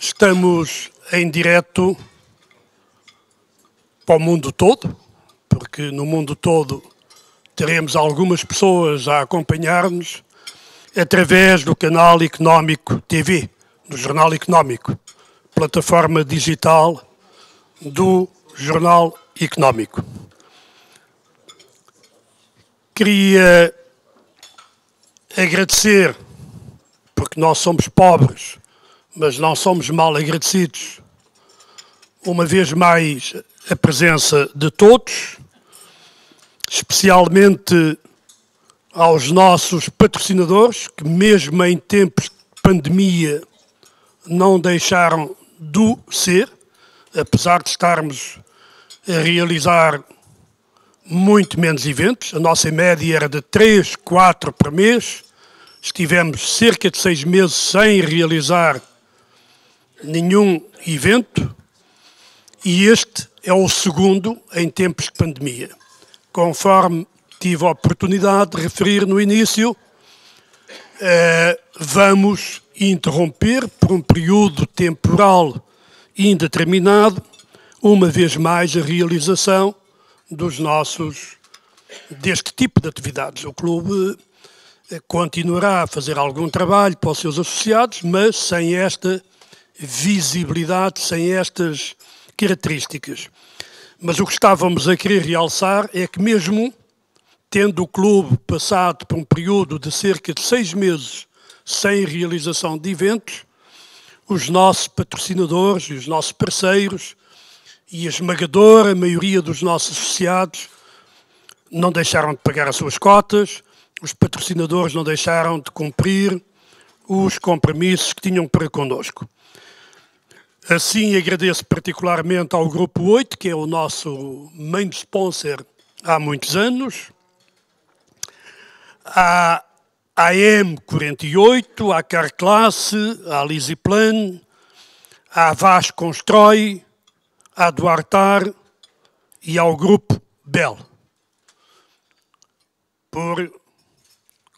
Estamos em direto para o mundo todo, porque no mundo todo teremos algumas pessoas a acompanhar-nos através do canal Económico TV, do Jornal Económico, plataforma digital do Jornal Económico. Queria agradecer, porque nós somos pobres, mas não somos mal agradecidos, uma vez mais a presença de todos, especialmente aos nossos patrocinadores, que mesmo em tempos de pandemia não deixaram de ser, apesar de estarmos a realizar muito menos eventos. A nossa média era de 3, 4 por mês. Estivemos cerca de 6 meses sem realizar nenhum evento e este é o segundo em tempos de pandemia. Conforme tive a oportunidade de referir no início, vamos interromper por um período temporal indeterminado, uma vez mais, a realização deste tipo de atividades. O clube continuará a fazer algum trabalho para os seus associados, mas sem esta visibilidade, sem estas características. Mas o que estávamos a querer realçar é que mesmo tendo o clube passado por um período de cerca de 6 meses sem realização de eventos, os nossos patrocinadores e os nossos parceiros e a esmagadora maioria dos nossos associados não deixaram de pagar as suas cotas, os patrocinadores não deixaram de cumprir os compromissos que tinham para connosco. Assim, agradeço particularmente ao Grupo 8, que é o nosso main sponsor há muitos anos, à AM48, à Carclasse, à Lisiplan, à Vaz Constrói, à Duartar e ao Grupo Bell, por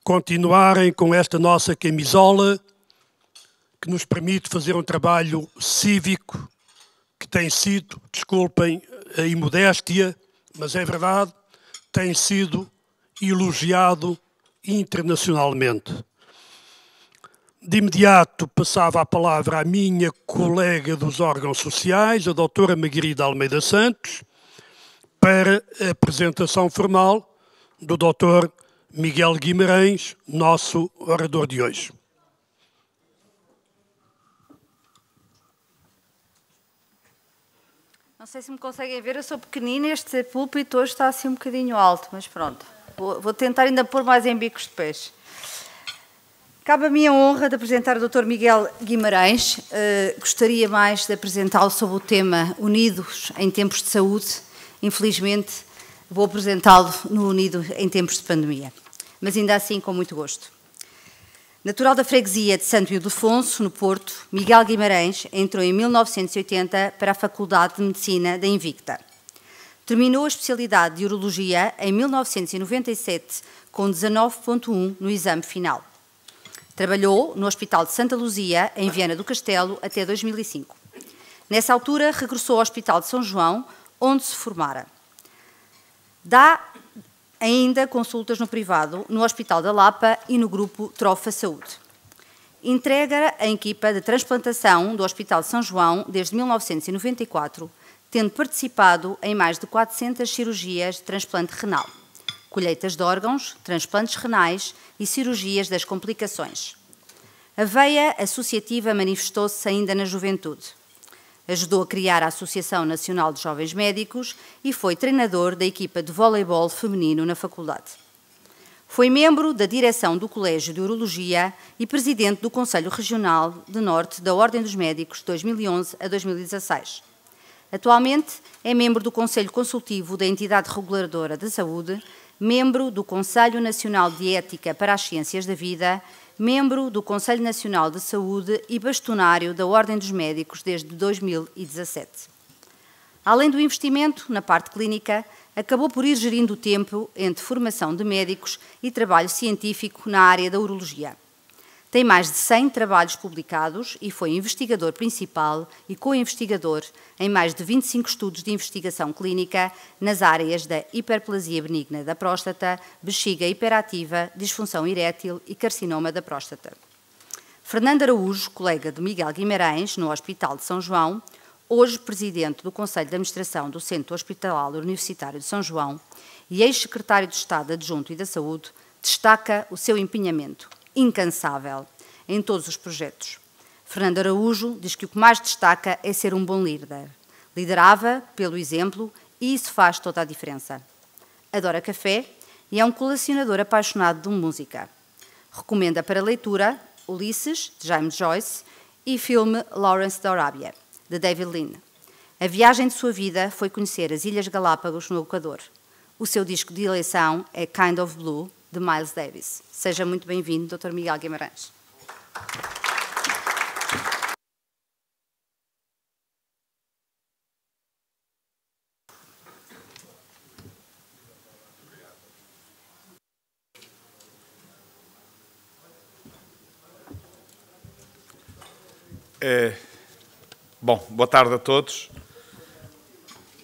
continuarem com esta nossa camisola que nos permite fazer um trabalho cívico que tem sido, desculpem a imodéstia, mas é verdade, tem sido elogiado internacionalmente. De imediato passava a palavra à minha colega dos órgãos sociais, a doutora Margarida Almeida Santos, para a apresentação formal do doutor Miguel Guimarães, nosso orador de hoje. Não sei se me conseguem ver, eu sou pequenina, este púlpito hoje está assim um bocadinho alto, mas pronto, vou tentar ainda pôr mais em bicos de peixe. Cabe a minha honra de apresentar o Dr. Miguel Guimarães. Gostaria mais de apresentá-lo sob o tema Unidos em Tempos de Saúde. Infelizmente, vou apresentá-lo no Unido em Tempos de Pandemia, mas ainda assim com muito gosto. Natural da freguesia de Santo Ildefonso, no Porto, Miguel Guimarães entrou em 1980 para a Faculdade de Medicina da Invicta. Terminou a especialidade de Urologia em 1997 com 19,1 no exame final. Trabalhou no Hospital de Santa Luzia, em Viana do Castelo, até 2005. Nessa altura, regressou ao Hospital de São João, onde se formara. Dá ainda consultas no privado, no Hospital da Lapa e no grupo Trofa Saúde. Integra a equipa de transplantação do Hospital de São João desde 1994, tendo participado em mais de 400 cirurgias de transplante renal, colheitas de órgãos, transplantes renais e cirurgias das complicações. A veia associativa manifestou-se ainda na juventude. Ajudou a criar a Associação Nacional de Jovens Médicos e foi treinador da equipa de voleibol feminino na faculdade. Foi membro da direção do Colégio de Urologia e presidente do Conselho Regional de Norte da Ordem dos Médicos de 2011 a 2016. Atualmente é membro do Conselho Consultivo da Entidade Reguladora da Saúde, membro do Conselho Nacional de Ética para as Ciências da Vida, membro do Conselho Nacional de Saúde e bastonário da Ordem dos Médicos desde 2017. Além do investimento na parte clínica, acabou por ir gerindo o tempo entre formação de médicos e trabalho científico na área da urologia. Tem mais de 100 trabalhos publicados e foi investigador principal e co-investigador em mais de 25 estudos de investigação clínica nas áreas da hiperplasia benigna da próstata, bexiga hiperativa, disfunção erétil e carcinoma da próstata. Fernando Araújo, colega de Miguel Guimarães, no Hospital de São João, hoje presidente do Conselho de Administração do Centro Hospitalar Universitário de São João e ex-secretário de Estado Adjunto e da Saúde, destaca o seu empenhamento incansável em todos os projetos. Fernando Araújo diz que o que mais destaca é ser um bom líder. Liderava pelo exemplo e isso faz toda a diferença. Adora café e é um colecionador apaixonado de música. Recomenda para leitura Ulisses, de James Joyce, e filme Lawrence da Arábia, de David Lean. A viagem de sua vida foi conhecer as Ilhas Galápagos no Equador. O seu disco de eleição é Kind of Blue, de Miles Davis. Seja muito bem-vindo, Dr. Miguel Guimarães. Bom, boa tarde a todos.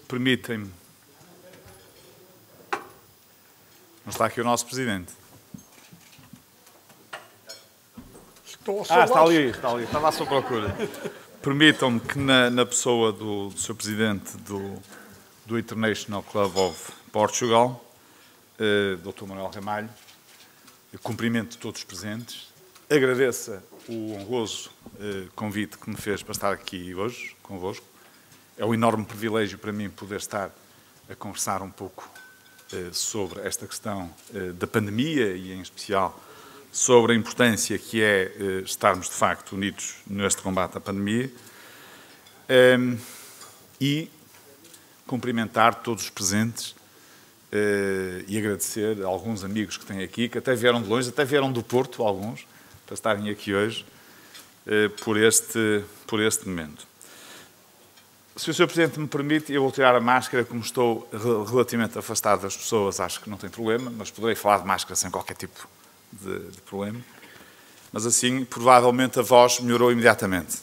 Permitem-me. Não está aqui o nosso presidente. Está ali, estava à sua procura. Permitam-me que na pessoa do Sr. Presidente do International Club of Portugal, Dr. Manuel Ramalho, cumprimento todos os presentes, agradeça o honroso convite que me fez para estar aqui hoje convosco. É um enorme privilégio para mim poder estar a conversar um pouco sobre esta questão da pandemia e, em especial, sobre a importância que é estarmos, de facto, unidos neste combate à pandemia e cumprimentar todos os presentes e agradecer a alguns amigos que têm aqui, que até vieram de longe, até vieram do Porto, alguns, para estarem aqui hoje, por este momento. Se o Sr. Presidente me permite, eu vou tirar a máscara, como estou relativamente afastado das pessoas, acho que não tem problema, mas poderei falar de máscara sem qualquer tipo de problema. Mas assim, provavelmente a voz melhorou imediatamente.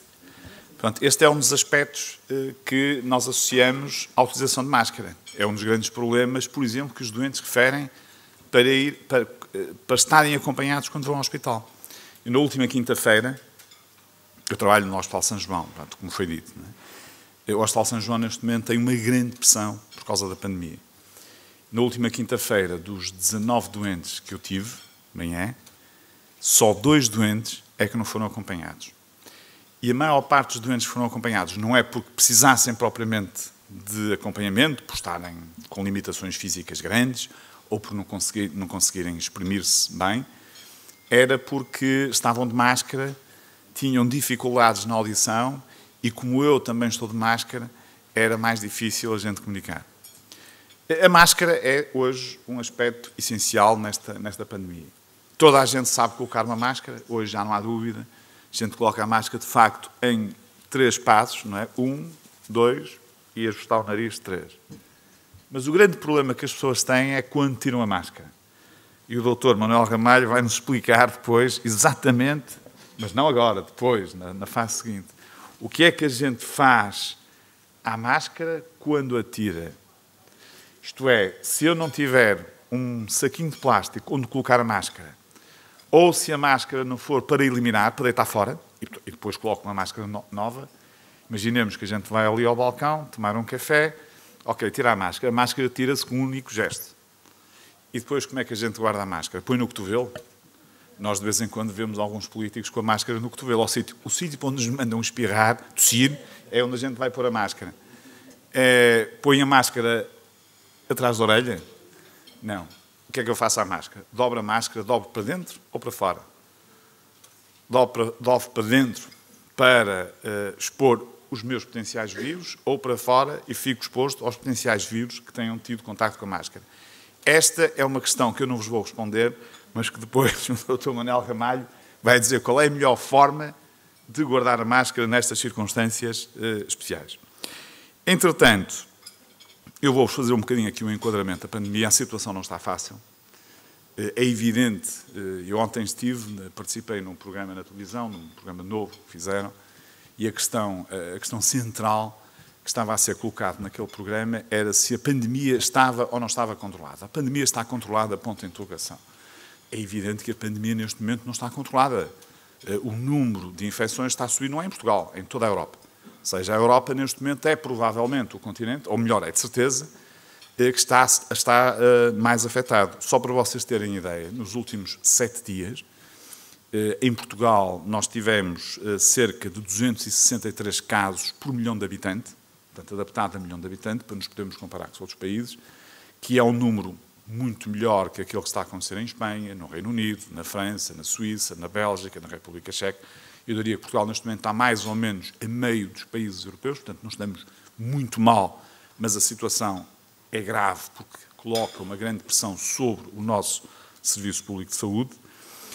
Portanto, este é um dos aspectos que nós associamos à utilização de máscara. É um dos grandes problemas, por exemplo, que os doentes referem para estarem acompanhados quando vão ao hospital. E na última quinta-feira, eu trabalho no Hospital São João, portanto, como foi dito, não é? O Hospital São João, neste momento, tem uma grande pressão por causa da pandemia. Na última quinta-feira, dos 19 doentes que eu tive, de manhã, só 2 doentes é que não foram acompanhados. E a maior parte dos doentes que foram acompanhados não é porque precisassem propriamente de acompanhamento, por estarem com limitações físicas grandes ou por não conseguirem exprimir-se bem, era porque estavam de máscara, tinham dificuldades na audição e, como eu também estou de máscara, era mais difícil a gente comunicar. A máscara é, hoje, um aspecto essencial nesta pandemia. Toda a gente sabe colocar uma máscara, hoje já não há dúvida. A gente coloca a máscara, de facto, em 3 passos, não é? 1, 2 e ajustar o nariz, 3. Mas o grande problema que as pessoas têm é quando tiram a máscara. E o Dr. Manuel Ramalho vai nos explicar depois, exatamente, mas não agora, depois, na fase seguinte, o que é que a gente faz à máscara quando a tira. Isto é, se eu não tiver um saquinho de plástico onde colocar a máscara, ou se a máscara não for para eliminar, para deitar fora, e depois coloco uma máscara nova, imaginemos que a gente vai ali ao balcão, tomar um café, ok, tira a máscara tira-se com um único gesto. E depois como é que a gente guarda a máscara? Põe no cotovelo? Nós de vez em quando vemos alguns políticos com a máscara no cotovelo. O sítio para onde nos mandam espirrar, tossir, é onde a gente vai pôr a máscara. Põe a máscara atrás da orelha? Não. O que é que eu faço à máscara? Dobro a máscara, dobro para dentro ou para fora? Dobro para dentro para expor os meus potenciais vírus ou para fora e fico exposto aos potenciais vírus que tenham tido contacto com a máscara. Esta é uma questão que eu não vos vou responder, mas que depois o Dr. Manuel Ramalho vai dizer qual é a melhor forma de guardar a máscara nestas circunstâncias especiais. Entretanto, eu vou fazer um bocadinho aqui um enquadramento da pandemia. A situação não está fácil. É evidente, eu ontem participei num programa na televisão, num programa novo que fizeram, e a questão central que estava a ser colocada naquele programa era se a pandemia estava ou não estava controlada. A pandemia está controlada, ponto de interrogação. É evidente que a pandemia neste momento não está controlada. O número de infecções está a subir, não é em Portugal, é em toda a Europa. Ou seja, a Europa neste momento é provavelmente o continente, ou melhor, é de certeza, que está mais afetado. Só para vocês terem ideia, nos últimos 7 dias, em Portugal, nós tivemos cerca de 263 casos por milhão de habitantes, portanto, adaptado a milhão de habitantes, para nos podermos comparar com os outros países, que é um número muito melhor que aquele que está a acontecer em Espanha, no Reino Unido, na França, na Suíça, na Bélgica, na República Checa. Eu diria que Portugal, neste momento, está mais ou menos a meio dos países europeus, portanto, não estamos muito mal, mas a situação é grave porque coloca uma grande pressão sobre o nosso Serviço Público de Saúde.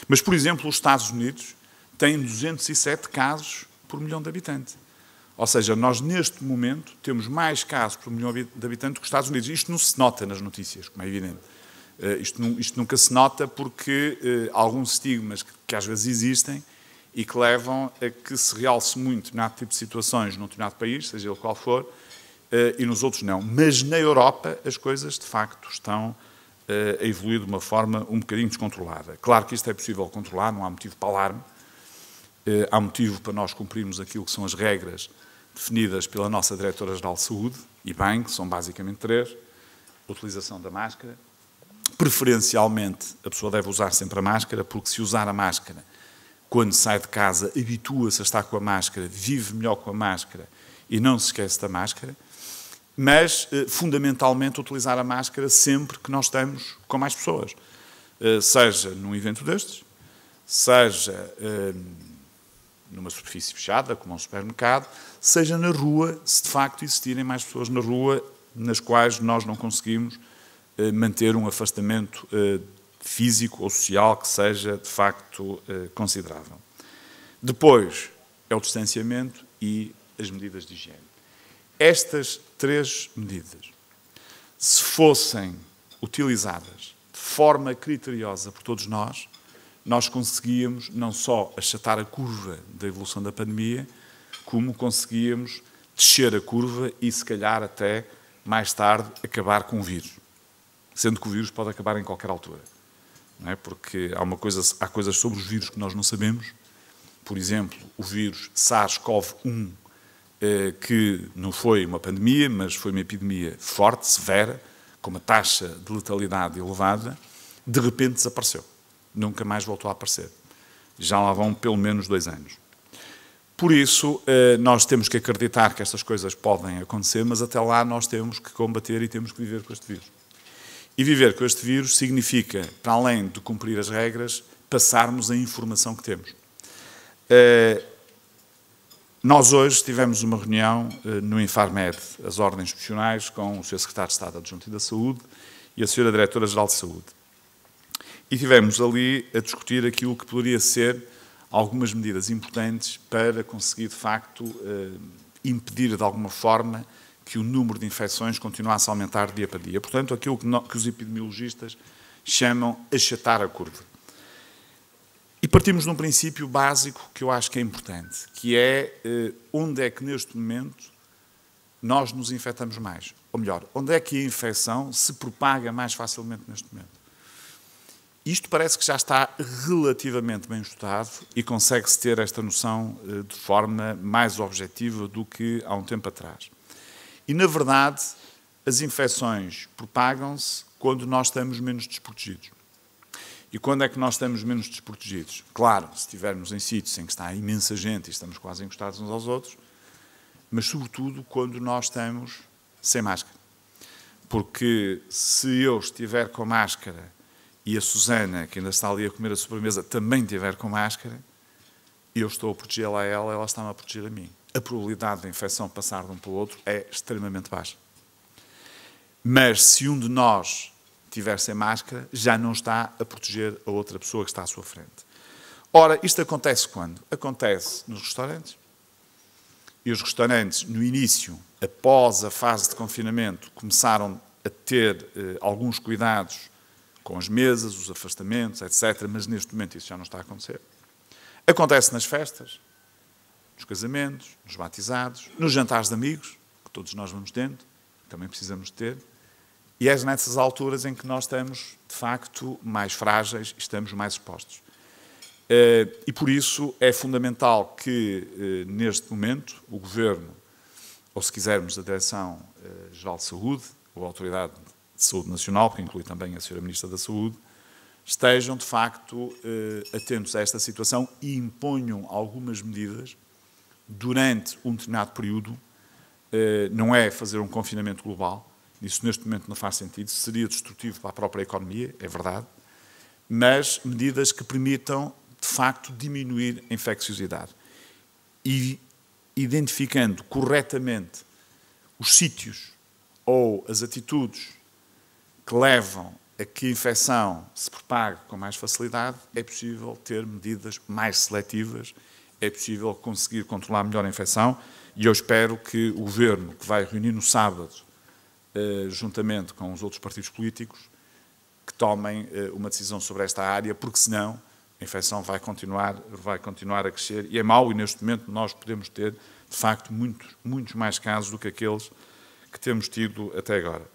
Mas, por exemplo, os Estados Unidos têm 207 casos por milhão de habitantes. Ou seja, nós, neste momento, temos mais casos por milhão de habitantes do que os Estados Unidos. Isto não se nota nas notícias, como é evidente. Isto nunca se nota porque alguns estigmas que às vezes existem e que levam a que se realce muito determinado tipo de situações num determinado país, seja ele qual for, e nos outros não. Mas na Europa as coisas, de facto, estão a evoluir de uma forma um bocadinho descontrolada. Claro que isto é possível controlar, não há motivo para alarme. Há motivo para nós cumprirmos aquilo que são as regras definidas pela nossa Diretora-Geral de Saúde, e bem, que são basicamente 3. A utilização da máscara. Preferencialmente, a pessoa deve usar sempre a máscara, porque se usar a máscara, quando sai de casa, habitua-se a estar com a máscara, vive melhor com a máscara e não se esquece da máscara. Mas, fundamentalmente, utilizar a máscara sempre que nós estamos com mais pessoas. Seja num evento destes, seja numa superfície fechada, como um supermercado, seja na rua, se de facto existirem mais pessoas na rua, nas quais nós não conseguimos manter um afastamento físico ou social que seja, de facto, considerável. Depois, é o distanciamento e as medidas de higiene. Estas 3 medidas, se fossem utilizadas de forma criteriosa por todos nós conseguíamos não só achatar a curva da evolução da pandemia, como conseguíamos descer a curva e, se calhar, até mais tarde, acabar com o vírus. Sendo que o vírus pode acabar em qualquer altura. Não é? Porque há coisas sobre os vírus que nós não sabemos. Por exemplo, o vírus SARS-CoV-1, que não foi uma pandemia, mas foi uma epidemia forte, severa, com uma taxa de letalidade elevada, de repente desapareceu. Nunca mais voltou a aparecer. Já lá vão pelo menos 2 anos. Por isso, nós temos que acreditar que estas coisas podem acontecer, mas até lá nós temos que combater e temos que viver com este vírus. E viver com este vírus significa, para além de cumprir as regras, passarmos a informação que temos. Nós hoje tivemos uma reunião no Infarmed, as ordens profissionais, com o Sr. Secretário de Estado Adjunto da Saúde e a Sra. Diretora-Geral de Saúde. E tivemos ali a discutir aquilo que poderia ser algumas medidas importantes para conseguir, de facto, impedir de alguma forma que o número de infecções continuasse a aumentar dia para dia. Portanto, aquilo que os epidemiologistas chamam achatar a curva. E partimos de um princípio básico que eu acho que é importante, que é onde é que neste momento nós nos infectamos mais. Ou melhor, onde é que a infecção se propaga mais facilmente neste momento. Isto parece que já está relativamente bem estudado e consegue-se ter esta noção de forma mais objetiva do que há um tempo atrás. E, na verdade, as infecções propagam-se quando nós estamos menos desprotegidos. E quando é que nós estamos menos desprotegidos? Claro, se estivermos em sítios em que está imensa gente e estamos quase encostados uns aos outros, mas, sobretudo, quando nós estamos sem máscara. Porque se eu estiver com máscara e a Susana, que ainda está ali a comer a sobremesa, também estiver com máscara, eu estou a protegê-la a ela, ela está-me a proteger a mim. A probabilidade da infecção passar de um para o outro é extremamente baixa. Mas se um de nós estiver sem máscara, já não está a proteger a outra pessoa que está à sua frente. Ora, isto acontece quando? Acontece nos restaurantes. E os restaurantes, no início, após a fase de confinamento, começaram a ter alguns cuidados com as mesas, os afastamentos, etc. Mas neste momento isso já não está a acontecer. Acontece nas festas, nos casamentos, nos batizados, nos jantares de amigos, que todos nós vamos tendo, também precisamos de ter, e é nessas alturas em que nós estamos, de facto, mais frágeis e estamos mais expostos. E por isso é fundamental que, neste momento, o Governo, ou se quisermos a Direção-Geral de Saúde, ou a Autoridade de Saúde Nacional, que inclui também a Sra. Ministra da Saúde, estejam, de facto, atentos a esta situação e imponham algumas medidas durante um determinado período. Não é fazer um confinamento global, isso neste momento não faz sentido, seria destrutivo para a própria economia, é verdade, mas medidas que permitam, de facto, diminuir a infecciosidade. E identificando corretamente os sítios ou as atitudes que levam a que a infecção se propague com mais facilidade, é possível ter medidas mais seletivas, é possível conseguir controlar melhor a infecção, e eu espero que o Governo, que vai reunir no sábado, juntamente com os outros partidos políticos, que tomem uma decisão sobre esta área, porque senão a infecção vai continuar a crescer, e é mau, e neste momento nós podemos ter, de facto, muitos mais casos do que aqueles que temos tido até agora.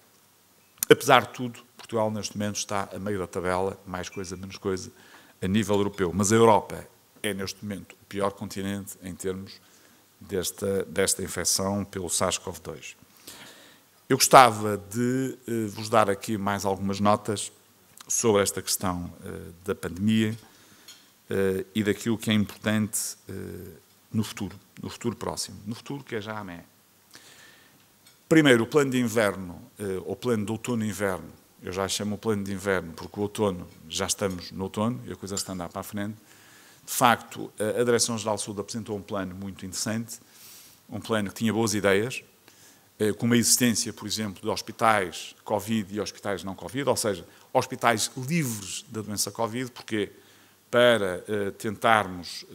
Apesar de tudo, Portugal neste momento está a meio da tabela, mais coisa, menos coisa, a nível europeu. Mas a Europa é neste momento o pior continente em termos desta infecção pelo SARS-CoV-2. Eu gostava de vos dar aqui mais algumas notas sobre esta questão da pandemia e daquilo que é importante no futuro próximo, no futuro que é já amanhã. Primeiro, o plano de inverno, ou plano de outono e inverno. Eu já chamo o plano de inverno porque o outono, já estamos no outono e a coisa está a andar para a frente. De facto, a Direção-Geral de Saúde apresentou um plano muito interessante, um plano que tinha boas ideias, com uma existência, por exemplo, de hospitais Covid e hospitais não Covid, ou seja, hospitais livres da doença Covid, porque para tentarmos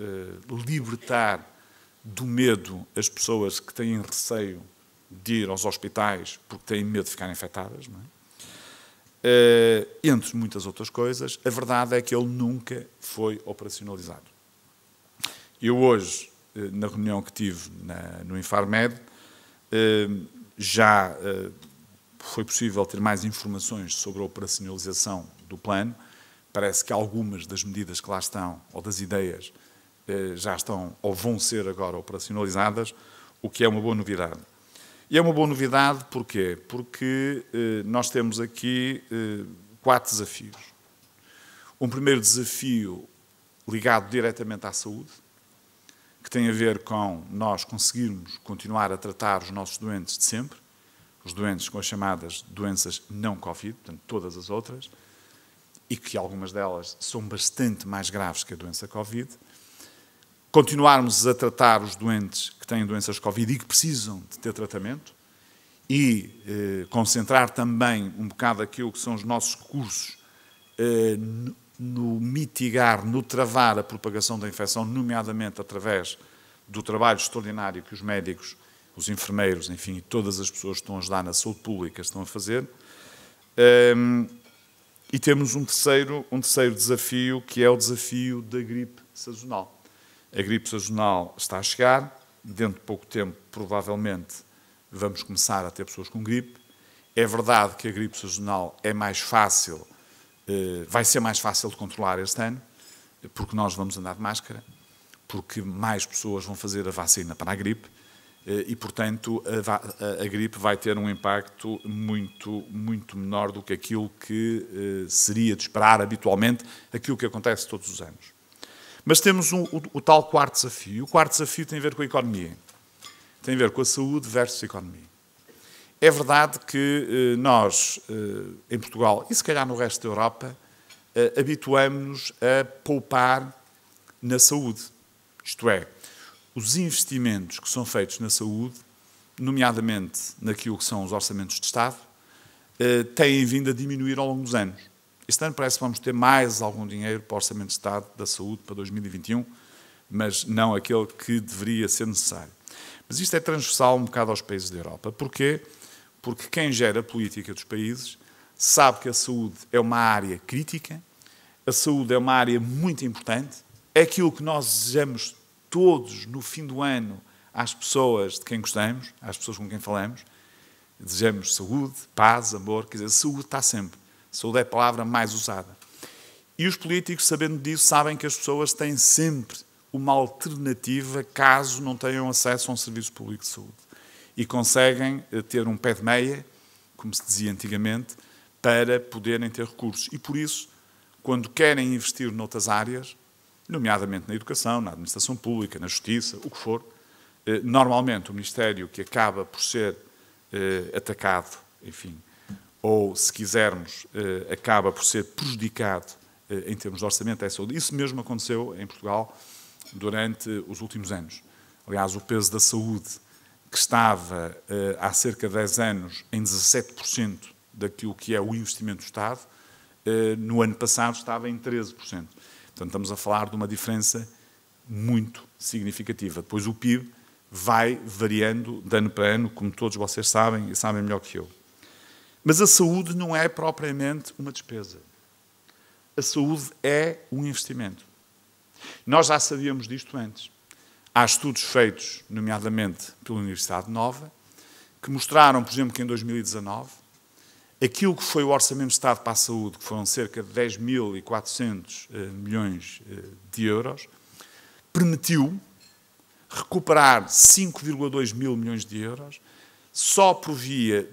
libertar do medo as pessoas que têm receio de ir aos hospitais porque têm medo de ficarem infectadas, não é? Entre muitas outras coisas, a verdade é que ele nunca foi operacionalizado. Eu hoje, na reunião que tive no Infarmed, já foi possível ter mais informações sobre a operacionalização do plano. Parece que algumas das medidas que lá estão, ou das ideias, já estão ou vão ser agora operacionalizadas, o que é uma boa novidade. E é uma boa novidade porquê? Porque nós temos aqui 4 desafios. Um primeiro desafio ligado diretamente à saúde, que tem a ver com nós conseguirmos continuar a tratar os nossos doentes de sempre, os doentes com as chamadas doenças não Covid, portanto, todas as outras, e que algumas delas são bastante mais graves que a doença Covid. Continuarmos a tratar os doentes que têm doenças Covid e que precisam de ter tratamento e concentrar também um bocado aquilo que são os nossos recursos no mitigar, no travar a propagação da infecção, nomeadamente através do trabalho extraordinário que os médicos, os enfermeiros, enfim, todas as pessoas que estão a ajudar na saúde pública estão a fazer. E temos um terceiro desafio, que é o desafio da gripe sazonal. A gripe sazonal está a chegar, dentro de pouco tempo, provavelmente, vamos começar a ter pessoas com gripe. É verdade que a gripe sazonal é mais fácil, vai ser mais fácil de controlar este ano, porque nós vamos andar de máscara, porque mais pessoas vão fazer a vacina para a gripe e, portanto, a gripe vai ter um impacto muito menor do que aquilo que seria de esperar habitualmente, aquilo que acontece todos os anos. Mas temos o tal quarto desafio. O quarto desafio tem a ver com a economia. Tem a ver com a saúde versus a economia. É verdade que nós, em Portugal, e se calhar no resto da Europa, habituamos-nos a poupar na saúde. Isto é, os investimentos que são feitos na saúde, nomeadamente naquilo que são os orçamentos de Estado, têm vindo a diminuir ao longo dos anos. Este ano parece que vamos ter mais algum dinheiro para o Orçamento de Estado da Saúde para 2021, mas não aquele que deveria ser necessário. Mas isto é transversal um bocado aos países da Europa. Porquê? Porque quem gera a política dos países sabe que a saúde é uma área crítica, a saúde é uma área muito importante, é aquilo que nós desejamos todos no fim do ano às pessoas de quem gostamos, às pessoas com quem falamos. Desejamos saúde, paz, amor, quer dizer, saúde está sempre. Saúde é a palavra mais usada. E os políticos, sabendo disso, sabem que as pessoas têm sempre uma alternativa caso não tenham acesso a um serviço público de saúde. E conseguem ter um pé de meia, como se dizia antigamente, para poderem ter recursos. E por isso, quando querem investir noutras áreas, nomeadamente na educação, na administração pública, na justiça, o que for, normalmente o Ministério que acaba por ser atacado, enfim, ou, se quisermos, acaba por ser prejudicado em termos de orçamento é a saúde. Isso mesmo aconteceu em Portugal durante os últimos anos. Aliás, o peso da saúde, que estava há cerca de 10 anos em 17% daquilo que é o investimento do Estado, no ano passado estava em 13%. Portanto, estamos a falar de uma diferença muito significativa. Depois o PIB vai variando de ano para ano, como todos vocês sabem e sabem melhor que eu. Mas a saúde não é propriamente uma despesa. A saúde é um investimento. Nós já sabíamos disto antes. Há estudos feitos, nomeadamente pela Universidade Nova, que mostraram, por exemplo, que em 2019, aquilo que foi o Orçamento de Estado para a Saúde, que foram cerca de 10.400 milhões de euros, permitiu recuperar 5,2 mil milhões de euros só por via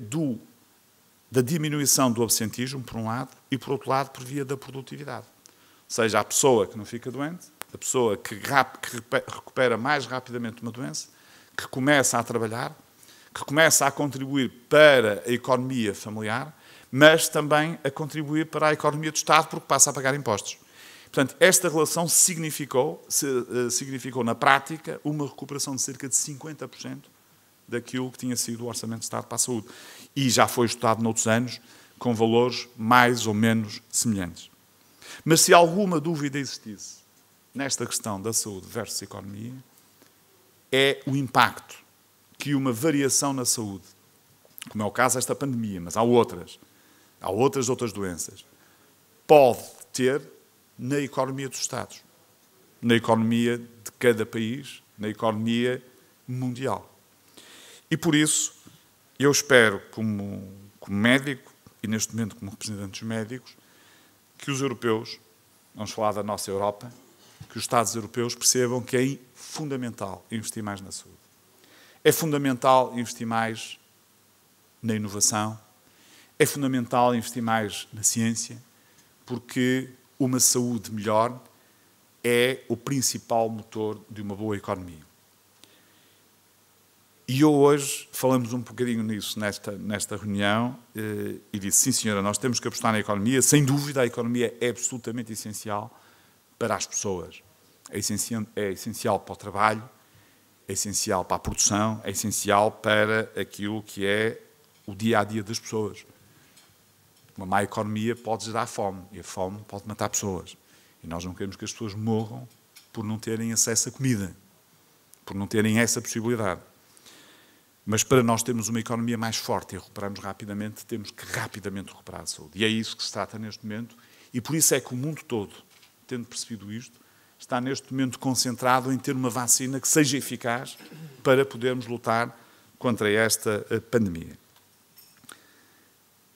da diminuição do absentismo, por um lado, e, por outro lado, por via da produtividade. Ou seja, a pessoa que não fica doente, a pessoa que recupera mais rapidamente uma doença, que começa a trabalhar, que começa a contribuir para a economia familiar, mas também a contribuir para a economia do Estado, porque passa a pagar impostos. Portanto, esta relação significou na prática uma recuperação de cerca de 50% daquilo que tinha sido o Orçamento de Estado para a Saúde. E já foi estudado noutros anos, com valores mais ou menos semelhantes. Mas se alguma dúvida existisse nesta questão da saúde versus economia, é o impacto que uma variação na saúde, como é o caso desta pandemia, mas há outras doenças, pode ter na economia dos Estados, na economia de cada país, na economia mundial. E por isso, eu espero, como médico, e neste momento como representante dos médicos, que os europeus, vamos falar da nossa Europa, que os Estados europeus percebam que é fundamental investir mais na saúde. É fundamental investir mais na inovação, é fundamental investir mais na ciência, porque uma saúde melhor é o principal motor de uma boa economia. E eu hoje falamos um bocadinho nisso nesta reunião e disse, sim senhora, nós temos que apostar na economia, sem dúvida a economia é absolutamente essencial para as pessoas. É essencial para o trabalho, é essencial para a produção, é essencial para aquilo que é o dia-a-dia das pessoas. Uma má economia pode gerar fome, e a fome pode matar pessoas. E nós não queremos que as pessoas morram por não terem acesso a comida, por não terem essa possibilidade. Mas para nós termos uma economia mais forte e recuperarmos rapidamente, temos que rapidamente recuperar a saúde. E é isso que se trata neste momento, e por isso é que o mundo todo, tendo percebido isto, está neste momento concentrado em ter uma vacina que seja eficaz para podermos lutar contra esta pandemia.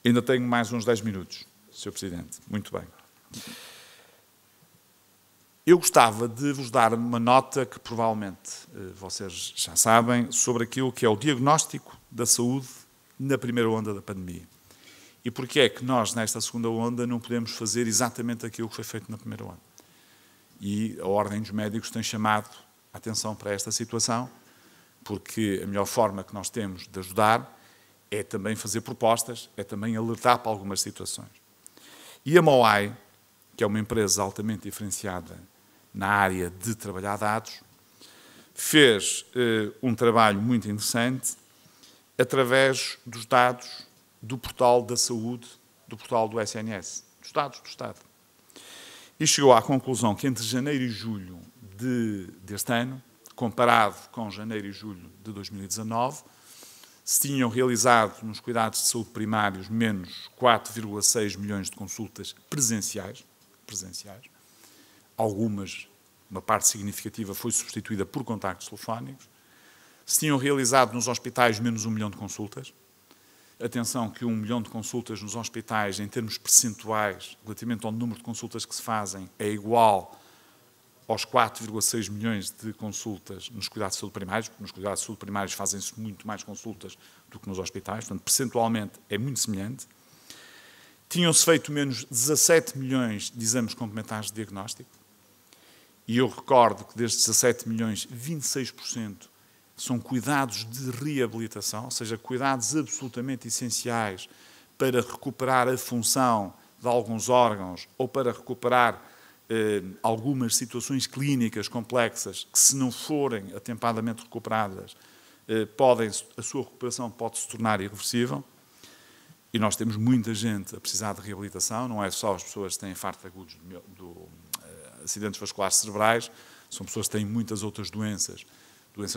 Ainda tenho mais uns 10 minutos, Sr. Presidente. Muito bem. Eu gostava de vos dar uma nota que provavelmente vocês já sabem sobre aquilo que é o diagnóstico da saúde na primeira onda da pandemia. E porque é que nós, nesta segunda onda, não podemos fazer exatamente aquilo que foi feito na primeira onda. E a Ordem dos Médicos tem chamado a atenção para esta situação, porque a melhor forma que nós temos de ajudar é também fazer propostas, é também alertar para algumas situações. E a MOAI, que é uma empresa altamente diferenciada na área de trabalhar dados, fez um trabalho muito interessante através dos dados do portal da saúde, do portal do SNS, dos dados do Estado. E chegou à conclusão que entre janeiro e julho deste ano, comparado com janeiro e julho de 2019, se tinham realizado nos cuidados de saúde primários menos 4,6 milhões de consultas presenciais. Algumas, uma parte significativa, foi substituída por contactos telefónicos. Se tinham realizado nos hospitais menos 1 milhão de consultas. Atenção que 1 milhão de consultas nos hospitais, em termos percentuais, relativamente ao número de consultas que se fazem, é igual aos 4,6 milhões de consultas nos cuidados de saúde primários, porque nos cuidados de saúde primários fazem-se muito mais consultas do que nos hospitais, portanto, percentualmente é muito semelhante. Tinham-se feito menos 17 milhões de exames complementares de diagnóstico, e eu recordo que destes 17 milhões, 26% são cuidados de reabilitação, ou seja, cuidados absolutamente essenciais para recuperar a função de alguns órgãos ou para recuperar algumas situações clínicas complexas que, se não forem atempadamente recuperadas, a sua recuperação pode se tornar irreversível. E nós temos muita gente a precisar de reabilitação, não é só as pessoas que têm infartos agudos acidentes vasculares cerebrais, são pessoas que têm muitas outras doenças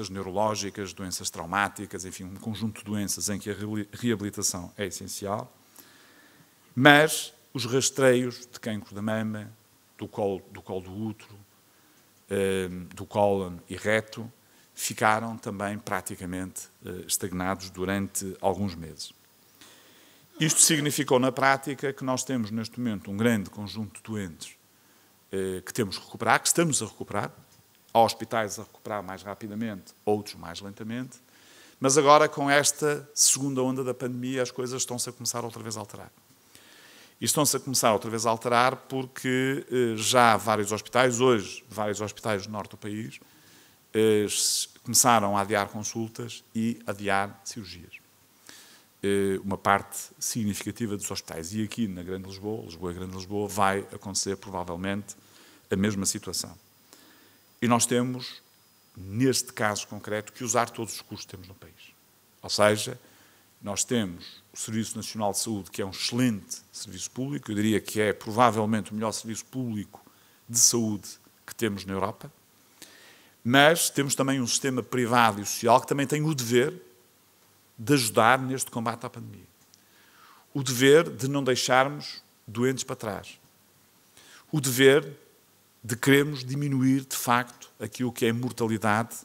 neurológicas, doenças traumáticas, enfim, um conjunto de doenças em que a reabilitação é essencial. Mas os rastreios de cancro da mama, do colo do útero, do cólon e reto, ficaram também praticamente estagnados durante alguns meses. Isto significou, na prática, que nós temos, neste momento, um grande conjunto de doentes que temos que recuperar, que estamos a recuperar. Há hospitais a recuperar mais rapidamente, outros mais lentamente. Mas agora, com esta segunda onda da pandemia, as coisas estão-se a começar outra vez a alterar. E estão-se a começar outra vez a alterar porque já vários hospitais, hoje, vários hospitais do norte do país, começaram a adiar consultas e adiar cirurgias. Uma parte significativa dos hospitais. E aqui na Grande Lisboa, Lisboa e Grande Lisboa, vai acontecer provavelmente a mesma situação. E nós temos, neste caso concreto, que usar todos os recursos que temos no país. Ou seja, nós temos o Serviço Nacional de Saúde, que é um excelente serviço público, eu diria que é provavelmente o melhor serviço público de saúde que temos na Europa, mas temos também um sistema privado e social que também tem o dever de ajudar neste combate à pandemia. O dever de não deixarmos doentes para trás. O dever de queremos diminuir, de facto, aquilo que é a mortalidade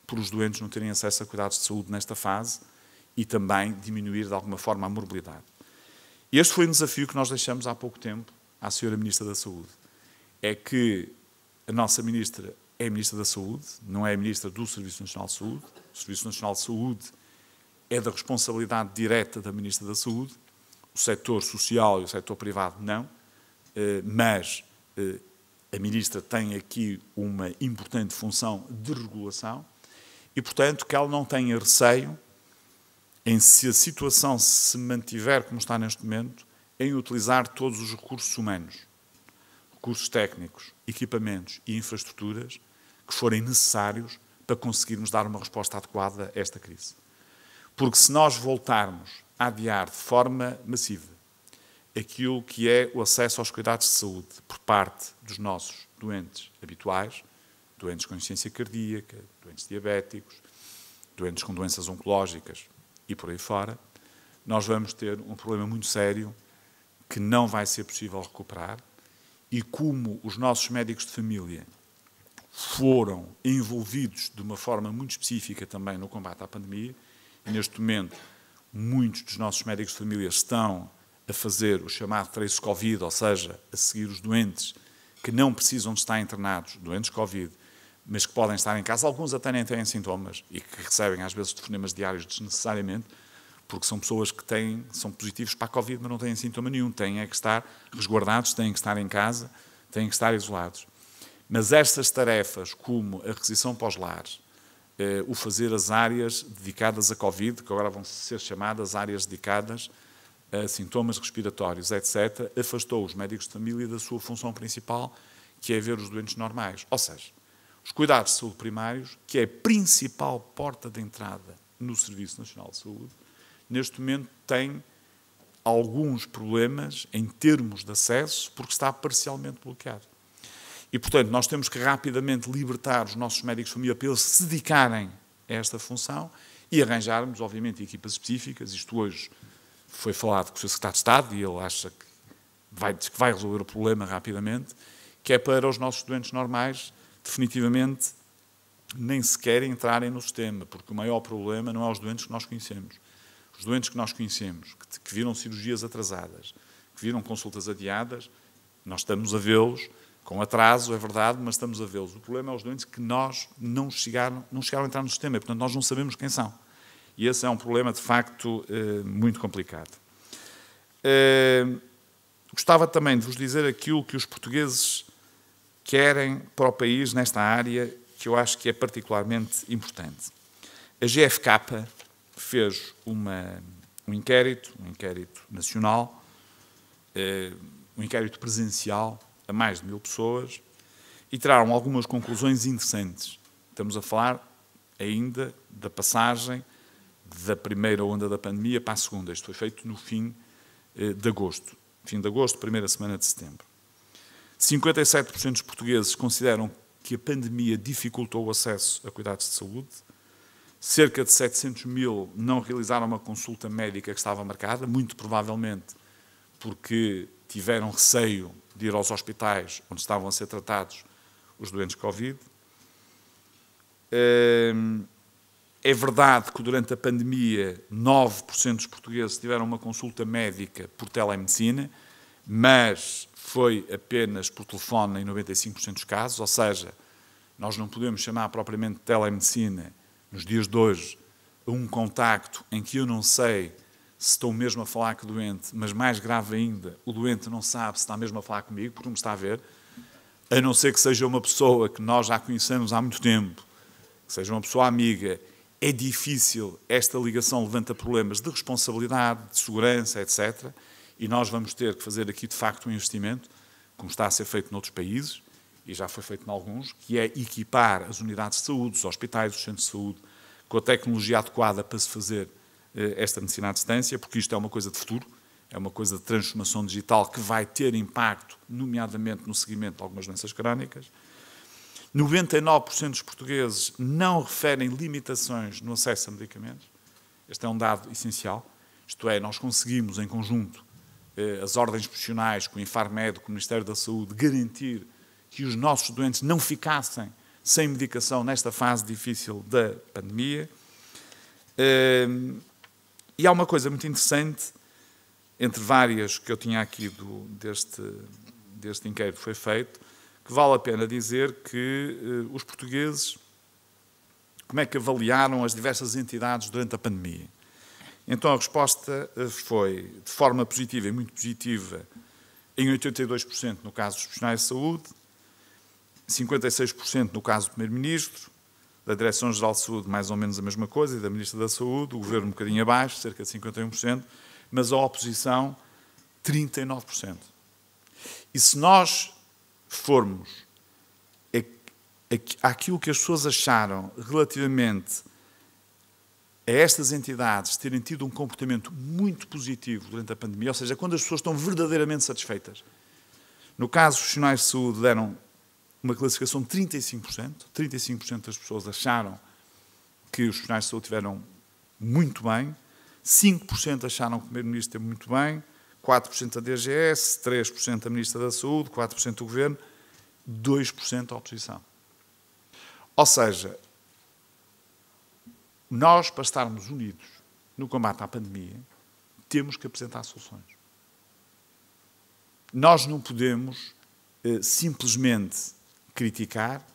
por os doentes não terem acesso a cuidados de saúde nesta fase e também diminuir, de alguma forma, a morbilidade. Este foi um desafio que nós deixamos há pouco tempo à Sra. Ministra da Saúde. É que a nossa Ministra é a Ministra da Saúde, não é a Ministra do Serviço Nacional de Saúde. O Serviço Nacional de Saúde é da responsabilidade direta da Ministra da Saúde, o setor social e o setor privado não, mas a Ministra tem aqui uma importante função de regulação e, portanto, que ela não tenha receio em, se a situação se mantiver como está neste momento, em utilizar todos os recursos humanos, recursos técnicos, equipamentos e infraestruturas que forem necessários para conseguirmos dar uma resposta adequada a esta crise. Porque se nós voltarmos a adiar de forma massiva aquilo que é o acesso aos cuidados de saúde por parte dos nossos doentes habituais, doentes com insuficiência cardíaca, doentes diabéticos, doentes com doenças oncológicas e por aí fora, nós vamos ter um problema muito sério que não vai ser possível recuperar e como os nossos médicos de família foram envolvidos de uma forma muito específica também no combate à pandemia, e neste momento muitos dos nossos médicos de família estão a fazer o chamado trace Covid, ou seja, a seguir os doentes que não precisam de estar internados, doentes Covid, mas que podem estar em casa. Alguns até nem têm sintomas e que recebem às vezes telefonemas diários desnecessariamente, porque são pessoas que são positivos para a Covid, mas não têm sintoma nenhum. Têm que estar resguardados, têm que estar em casa, têm que estar isolados. Mas estas tarefas, como a requisição pós-lares, o fazer as áreas dedicadas a Covid, que agora vão ser chamadas áreas dedicadas a sintomas respiratórios, etc., afastou os médicos de família da sua função principal, que é ver os doentes normais. Ou seja, os cuidados de saúde primários, que é a principal porta de entrada no Serviço Nacional de Saúde, neste momento tem alguns problemas em termos de acesso, porque está parcialmente bloqueado. E, portanto, nós temos que rapidamente libertar os nossos médicos de família para eles se dedicarem a esta função e arranjarmos, obviamente, equipas específicas. Isto hoje foi falado com o Sr. Secretário de Estado e ele acha que vai resolver o problema rapidamente, que é para os nossos doentes normais, definitivamente, nem sequer entrarem no sistema, porque o maior problema não é os doentes que nós conhecemos. Os doentes que nós conhecemos, que viram cirurgias atrasadas, que viram consultas adiadas, nós estamos a vê-los, com atraso, é verdade, mas estamos a vê-los. O problema é os doentes que nós não chegaram a entrar no sistema, e, portanto, nós não sabemos quem são. E esse é um problema, de facto, muito complicado. Gostava também de vos dizer aquilo que os portugueses querem para o país nesta área, que eu acho que é particularmente importante. A GfK fez um inquérito nacional, um inquérito presencial a mais de 1000 pessoas, e tiraram algumas conclusões interessantes. Estamos a falar ainda da passagem da primeira onda da pandemia para a segunda. Isto foi feito no fim de agosto. Fim de agosto, primeira semana de setembro. 57% dos portugueses consideram que a pandemia dificultou o acesso a cuidados de saúde. Cerca de 700 mil não realizaram uma consulta médica que estava marcada, muito provavelmente porque tiveram receio de ir aos hospitais onde estavam a ser tratados os doentes Covid. É verdade que durante a pandemia 9% dos portugueses tiveram uma consulta médica por telemedicina, mas foi apenas por telefone em 95% dos casos, ou seja, nós não podemos chamar propriamente de telemedicina, nos dias de hoje, a um contacto em que eu não sei se estou mesmo a falar com o doente, mas mais grave ainda, o doente não sabe se está mesmo a falar comigo, porque não me está a ver, a não ser que seja uma pessoa que nós já conhecemos há muito tempo, que seja uma pessoa amiga. É difícil, esta ligação levanta problemas de responsabilidade, de segurança, etc. E nós vamos ter que fazer aqui, de facto, um investimento, como está a ser feito noutros países, e já foi feito em alguns, que é equipar as unidades de saúde, os hospitais, os centros de saúde, com a tecnologia adequada para se fazer esta medicina à distância, porque isto é uma coisa de futuro, é uma coisa de transformação digital que vai ter impacto, nomeadamente no seguimento de algumas doenças crónicas. 99% dos portugueses não referem limitações no acesso a medicamentos. Este é um dado essencial. Isto é, nós conseguimos, em conjunto, as ordens profissionais, com o Infarmed, com o Ministério da Saúde, garantir que os nossos doentes não ficassem sem medicação nesta fase difícil da pandemia. E há uma coisa muito interessante, entre várias que eu tinha aqui deste inquérito que foi feito, que vale a pena dizer que os portugueses, como é que avaliaram as diversas entidades durante a pandemia. Então a resposta foi de forma positiva e muito positiva em 82% no caso dos profissionais de saúde, 56% no caso do Primeiro-Ministro, da Direção-Geral de Saúde mais ou menos a mesma coisa, e da Ministra da Saúde, o Governo um bocadinho abaixo, cerca de 51%, mas a oposição 39%. E se nós formos àquilo que as pessoas acharam relativamente a estas entidades terem tido um comportamento muito positivo durante a pandemia, ou seja, quando as pessoas estão verdadeiramente satisfeitas, no caso dos profissionais de saúde deram uma classificação de 35%, 35% das pessoas acharam que os profissionais de saúde estiveram muito bem, 5% acharam que o Primeiro-Ministro esteve muito bem, 4% a DGS, 3% a Ministra da Saúde, 4% o Governo, 2% a oposição. Ou seja, nós, para estarmos unidos no combate à pandemia, temos que apresentar soluções. Nós não podemos simplesmente criticar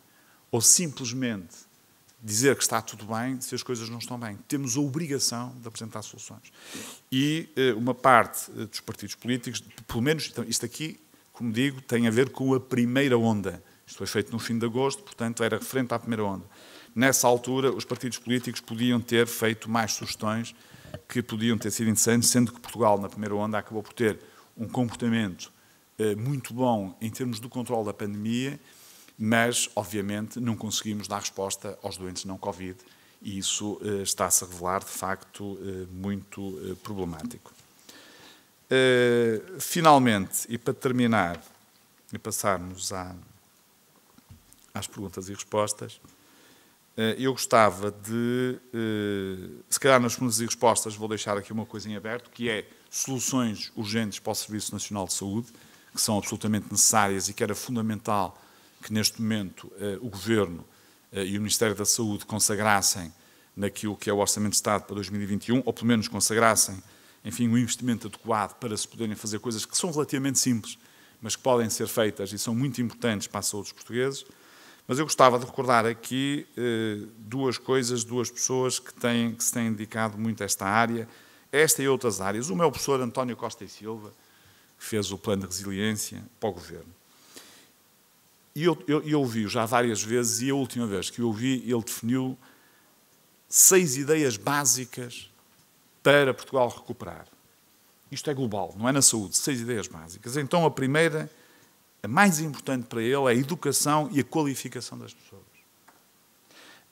ou simplesmente dizer que está tudo bem se as coisas não estão bem. Temos a obrigação de apresentar soluções. E uma parte dos partidos políticos, pelo menos, então, isto aqui, como digo, tem a ver com a primeira onda. Isto foi feito no fim de agosto, portanto, era referente à primeira onda. Nessa altura, os partidos políticos podiam ter feito mais sugestões que podiam ter sido interessantes, sendo que Portugal, na primeira onda, acabou por ter um comportamento muito bom em termos do controle da pandemia, mas, obviamente, não conseguimos dar resposta aos doentes não Covid e isso está-se a revelar, de facto, muito problemático. Finalmente, e para terminar, e passarmos às perguntas e respostas, eu gostava de, se calhar nas perguntas e respostas, vou deixar aqui uma coisa em aberto, que é soluções urgentes para o Serviço Nacional de Saúde, que são absolutamente necessárias e que era fundamental que neste momento o Governo e o Ministério da Saúde consagrassem naquilo que é o Orçamento de Estado para 2021, ou pelo menos consagrassem, enfim, um investimento adequado para se poderem fazer coisas que são relativamente simples, mas que podem ser feitas e são muito importantes para a saúde dos portugueses. Mas eu gostava de recordar aqui duas coisas, duas pessoas que se têm dedicado muito a esta área, esta e outras áreas. Uma é o professor António Costa e Silva, que fez o plano de resiliência para o Governo. E eu ouvi-o já várias vezes, e a última vez que o ouvi, ele definiu 6 ideias básicas para Portugal recuperar. Isto é global, não é na saúde, 6 ideias básicas. Então, a primeira, a mais importante para ele, é a educação e a qualificação das pessoas.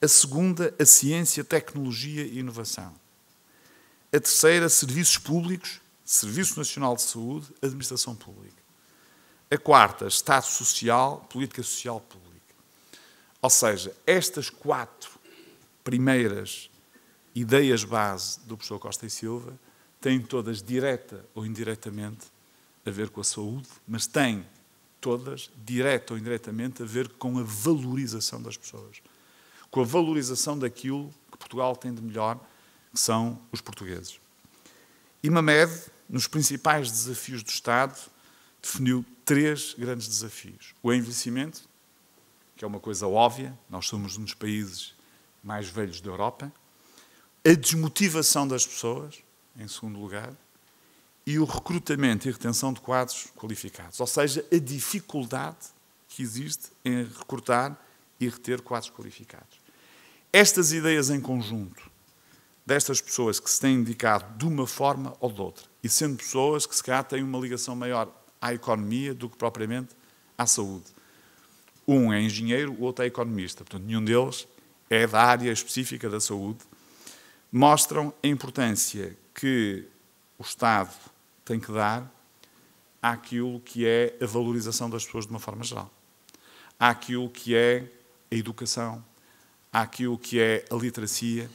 A segunda, a ciência, tecnologia e inovação. A terceira, serviços públicos, Serviço Nacional de Saúde, administração pública. A quarta, Estado Social, política social pública. Ou seja, estas 4 primeiras ideias base do professor Costa e Silva têm todas, direta ou indiretamente, a ver com a saúde, mas têm todas, direta ou indiretamente, a ver com a valorização das pessoas. Com a valorização daquilo que Portugal tem de melhor, que são os portugueses. E Mamed, nos principais desafios do Estado, definiu 3 grandes desafios. O envelhecimento, que é uma coisa óbvia, nós somos um dos países mais velhos da Europa. A desmotivação das pessoas, em segundo lugar, e o recrutamento e retenção de quadros qualificados. Ou seja, a dificuldade que existe em recrutar e reter quadros qualificados. Estas ideias em conjunto, destas pessoas que se têm dedicado de uma forma ou de outra, e sendo pessoas que se calhar têm uma ligação maior à economia do que propriamente à saúde. Um é engenheiro, o outro é economista. Portanto, nenhum deles é da área específica da saúde. Mostram a importância que o Estado tem que dar àquilo que é a valorização das pessoas de uma forma geral. Àquilo que é a educação, àquilo que é a literacia,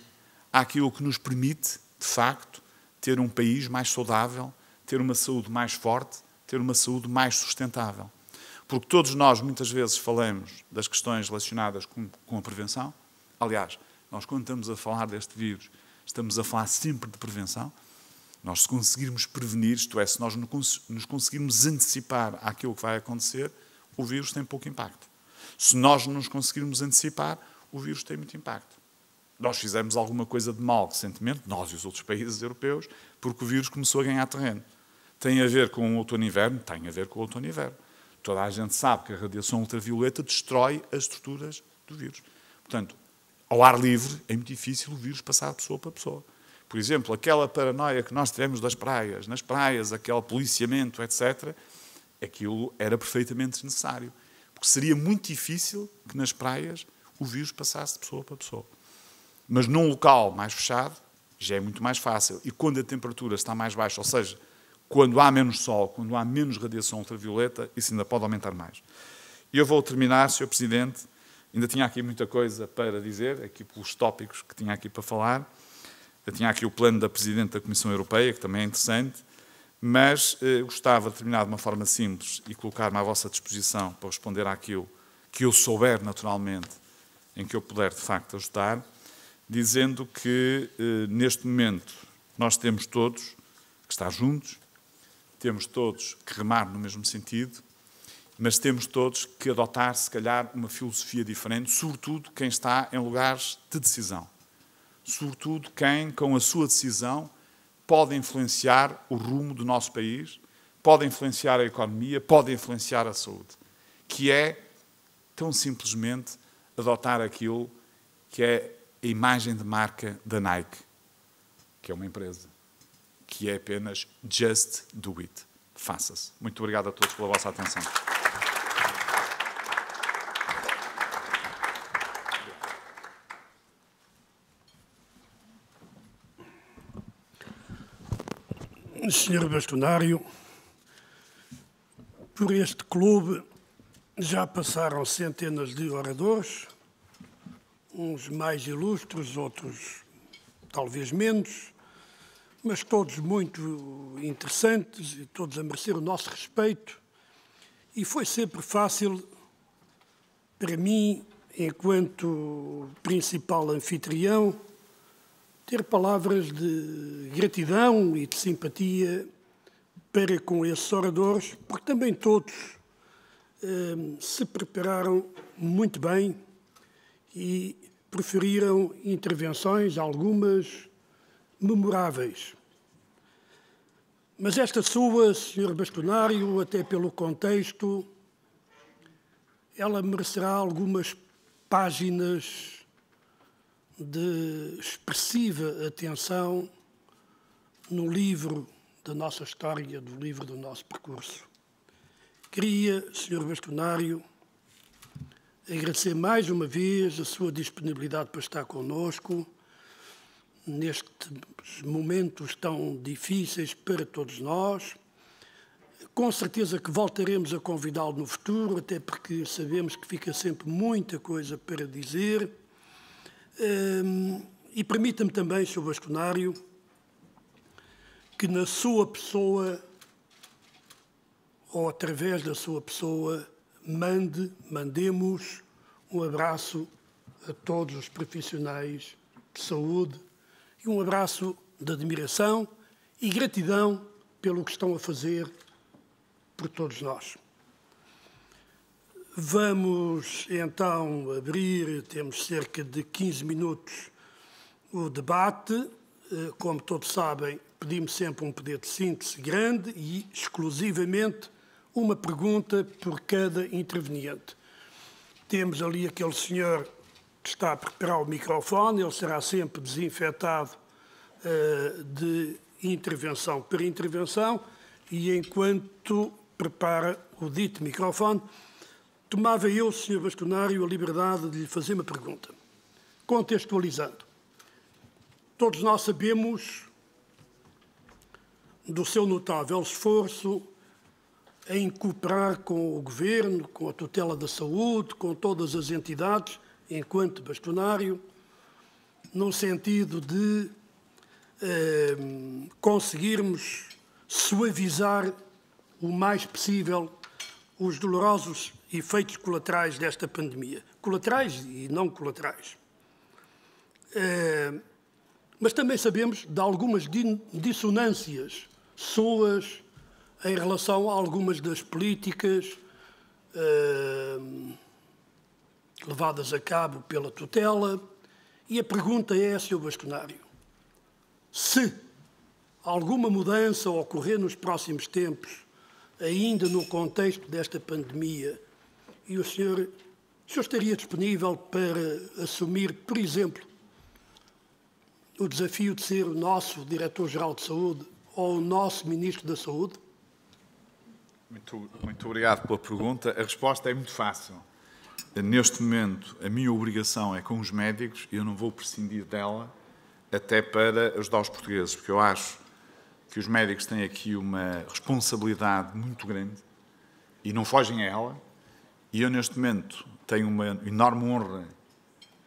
àquilo que nos permite, de facto, ter um país mais saudável, ter uma saúde mais forte, ter uma saúde mais sustentável. Porque todos nós, muitas vezes, falamos das questões relacionadas com a prevenção. Aliás, nós, quando estamos a falar deste vírus, estamos a falar sempre de prevenção. Nós, se conseguirmos prevenir, isto é, se nós nos conseguirmos antecipar àquilo que vai acontecer, o vírus tem pouco impacto. Se nós não nos conseguirmos antecipar, o vírus tem muito impacto. Nós fizemos alguma coisa de mal recentemente, nós e os outros países europeus, porque o vírus começou a ganhar terreno. Tem a ver com o outono e inverno? Tem a ver com o outono e inverno. Toda a gente sabe que a radiação ultravioleta destrói as estruturas do vírus. Portanto, ao ar livre, é muito difícil o vírus passar de pessoa para pessoa. Por exemplo, aquela paranoia que nós tivemos das praias, nas praias, aquele policiamento, etc., aquilo era perfeitamente desnecessário. Porque seria muito difícil que nas praias o vírus passasse de pessoa para pessoa. Mas num local mais fechado, já é muito mais fácil. E quando a temperatura está mais baixa, ou seja, quando há menos sol, quando há menos radiação ultravioleta, isso ainda pode aumentar mais. E eu vou terminar, Sr. Presidente. Ainda tinha aqui muita coisa para dizer, aqui pelos tópicos que tinha aqui para falar. Eu tinha aqui o plano da Presidente da Comissão Europeia, que também é interessante, mas gostava de terminar de uma forma simples e colocar-me à vossa disposição para responder àquilo que eu souber, naturalmente, em que eu puder, de facto, ajudar, dizendo que, neste momento, nós temos todos que estar juntos, temos todos que remar no mesmo sentido, mas temos todos que adotar, se calhar, uma filosofia diferente, sobretudo quem está em lugares de decisão. Sobretudo quem, com a sua decisão, pode influenciar o rumo do nosso país, pode influenciar a economia, pode influenciar a saúde, que é, tão simplesmente, adotar aquilo que é a imagem de marca da Nike, que é uma empresa, que é apenas just do it. Faça-se. Muito obrigado a todos pela vossa atenção. Senhor Bastonário, por este clube já passaram centenas de oradores, uns mais ilustres, outros talvez menos, mas todos muito interessantes e todos a merecer o nosso respeito. E foi sempre fácil para mim, enquanto principal anfitrião, ter palavras de gratidão e de simpatia para com esses oradores, porque também todos se prepararam muito bem e proferiram intervenções, algumas memoráveis. Mas esta sua, Sr. Bastonário, até pelo contexto, ela merecerá algumas páginas de expressiva atenção no livro da nossa história, do livro do nosso percurso. Queria, Sr. Bastonário, agradecer mais uma vez a sua disponibilidade para estar connosco nestes momentos tão difíceis para todos nós. Com certeza que voltaremos a convidá-lo no futuro, até porque sabemos que fica sempre muita coisa para dizer. E permita-me também, Sr. Bastonário, que na sua pessoa, ou através da sua pessoa, mandemos um abraço a todos os profissionais de saúde e um abraço de admiração e gratidão pelo que estão a fazer por todos nós. Vamos então abrir, temos cerca de 15 minutos, o debate. Como todos sabem, pedimos sempre um poder de síntese grande e exclusivamente uma pergunta por cada interveniente. Temos ali aquele senhor que está a preparar o microfone, ele será sempre desinfetado de intervenção para intervenção e enquanto prepara o dito microfone, tomava eu, Sr. Bastonário, a liberdade de lhe fazer uma pergunta. Contextualizando, todos nós sabemos do seu notável esforço em cooperar com o Governo, com a tutela da saúde, com todas as entidades, enquanto bastonário, no sentido de conseguirmos suavizar o mais possível os dolorosos efeitos colaterais desta pandemia. Colaterais e não colaterais. Mas também sabemos de algumas dissonâncias suas em relação a algumas das políticas levadas a cabo pela tutela. E a pergunta é, Sr. Bastonário, se alguma mudança ocorrer nos próximos tempos, ainda no contexto desta pandemia, e o senhor estaria disponível para assumir, por exemplo, o desafio de ser o nosso Diretor-Geral de Saúde ou o nosso Ministro da Saúde? Muito obrigado pela pergunta. A resposta é muito fácil. Neste momento, a minha obrigação é com os médicos e eu não vou prescindir dela até para ajudar os portugueses, porque eu acho que os médicos têm aqui uma responsabilidade muito grande e não fogem a ela. E eu, neste momento, tenho uma enorme honra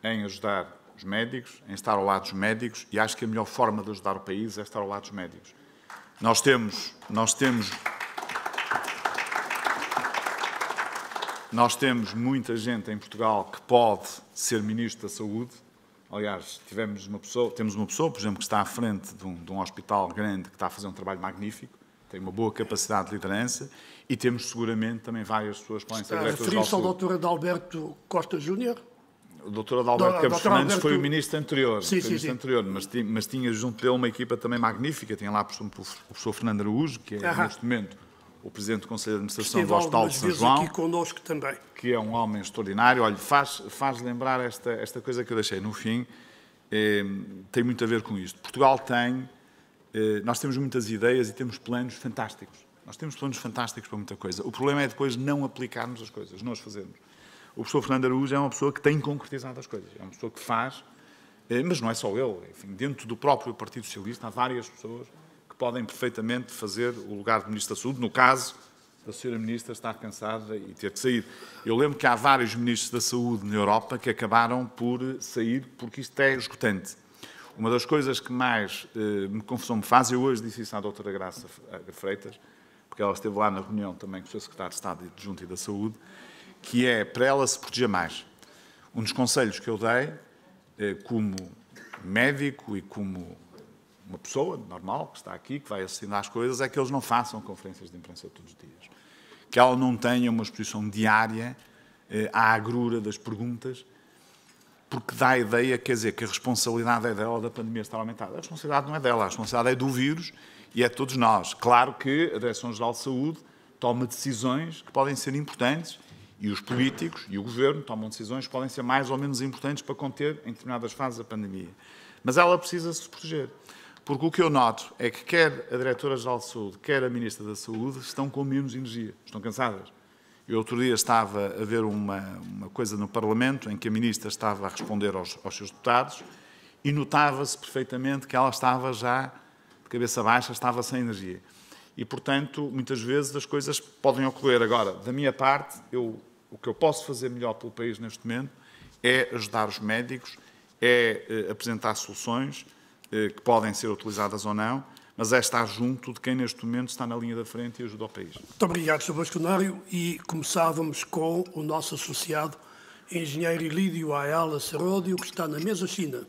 em ajudar os médicos, em estar ao lado dos médicos, e acho que a melhor forma de ajudar o país é estar ao lado dos médicos. Nós temos muita gente em Portugal que pode ser Ministro da Saúde. Aliás, temos uma pessoa, por exemplo, que está à frente de um hospital grande que está a fazer um trabalho magnífico, tem uma boa capacidade de liderança e temos seguramente também várias pessoas que podem ser diretores de saúde. Referir-se ao Dr. Adalberto Costa Júnior? O Dr. Adalberto Campos Fernandes foi o ministro anterior, mas tinha junto dele uma equipa também magnífica. Tinha lá, por exemplo, o professor Fernando Araújo, que é, neste momento, o Presidente do Conselho de Administração do Hospital de São João, aqui connosco também, que é um homem extraordinário. Olha, faz lembrar esta coisa que eu deixei no fim, tem muito a ver com isto. Portugal nós temos muitas ideias e temos planos fantásticos. Nós temos planos fantásticos para muita coisa. O problema é depois não aplicarmos as coisas, não as fazermos. O professor Fernando Araújo é uma pessoa que tem concretizado as coisas, é uma pessoa que faz, mas não é só ele. Enfim, dentro do próprio Partido Socialista há várias pessoas que podem perfeitamente fazer o lugar de Ministro da Saúde, no caso da Sra. Ministra estar cansada e ter que sair. Eu lembro que há vários ministros da Saúde na Europa que acabaram por sair porque isto é esgotante. Uma das coisas que mais confusão me faz, eu hoje disse isso à doutora Graça Freitas, porque ela esteve lá na reunião também com o Sr. Secretário de Estado de Junta e da Saúde, que é para ela se proteger mais. Um dos conselhos que eu dei, como médico e como uma pessoa normal que está aqui, que vai assinar às coisas, é que eles não façam conferências de imprensa todos os dias. Que ela não tenha uma exposição diária à agrura das perguntas, porque dá a ideia, quer dizer, que a responsabilidade é dela da pandemia estar aumentada. A responsabilidade não é dela, a responsabilidade é do vírus e é de todos nós. Claro que a Direção-Geral de Saúde toma decisões que podem ser importantes e os políticos e o Governo tomam decisões que podem ser mais ou menos importantes para conter em determinadas fases a pandemia. Mas ela precisa se proteger. Porque o que eu noto é que quer a Diretora-Geral de Saúde, quer a Ministra da Saúde, estão com menos energia, estão cansadas. Eu outro dia estava a ver uma coisa no Parlamento em que a Ministra estava a responder aos seus deputados e notava-se perfeitamente que ela estava já de cabeça baixa, estava sem energia. E, portanto, muitas vezes as coisas podem ocorrer. Agora, da minha parte, o que eu posso fazer melhor pelo país neste momento é ajudar os médicos, é apresentar soluções que podem ser utilizadas ou não, mas é estar junto de quem neste momento está na linha da frente e ajuda o país. Muito obrigado, Sr. Bastonário. E começávamos com o nosso associado, engenheiro Ilídio Ayala Seródio, que está na mesa China.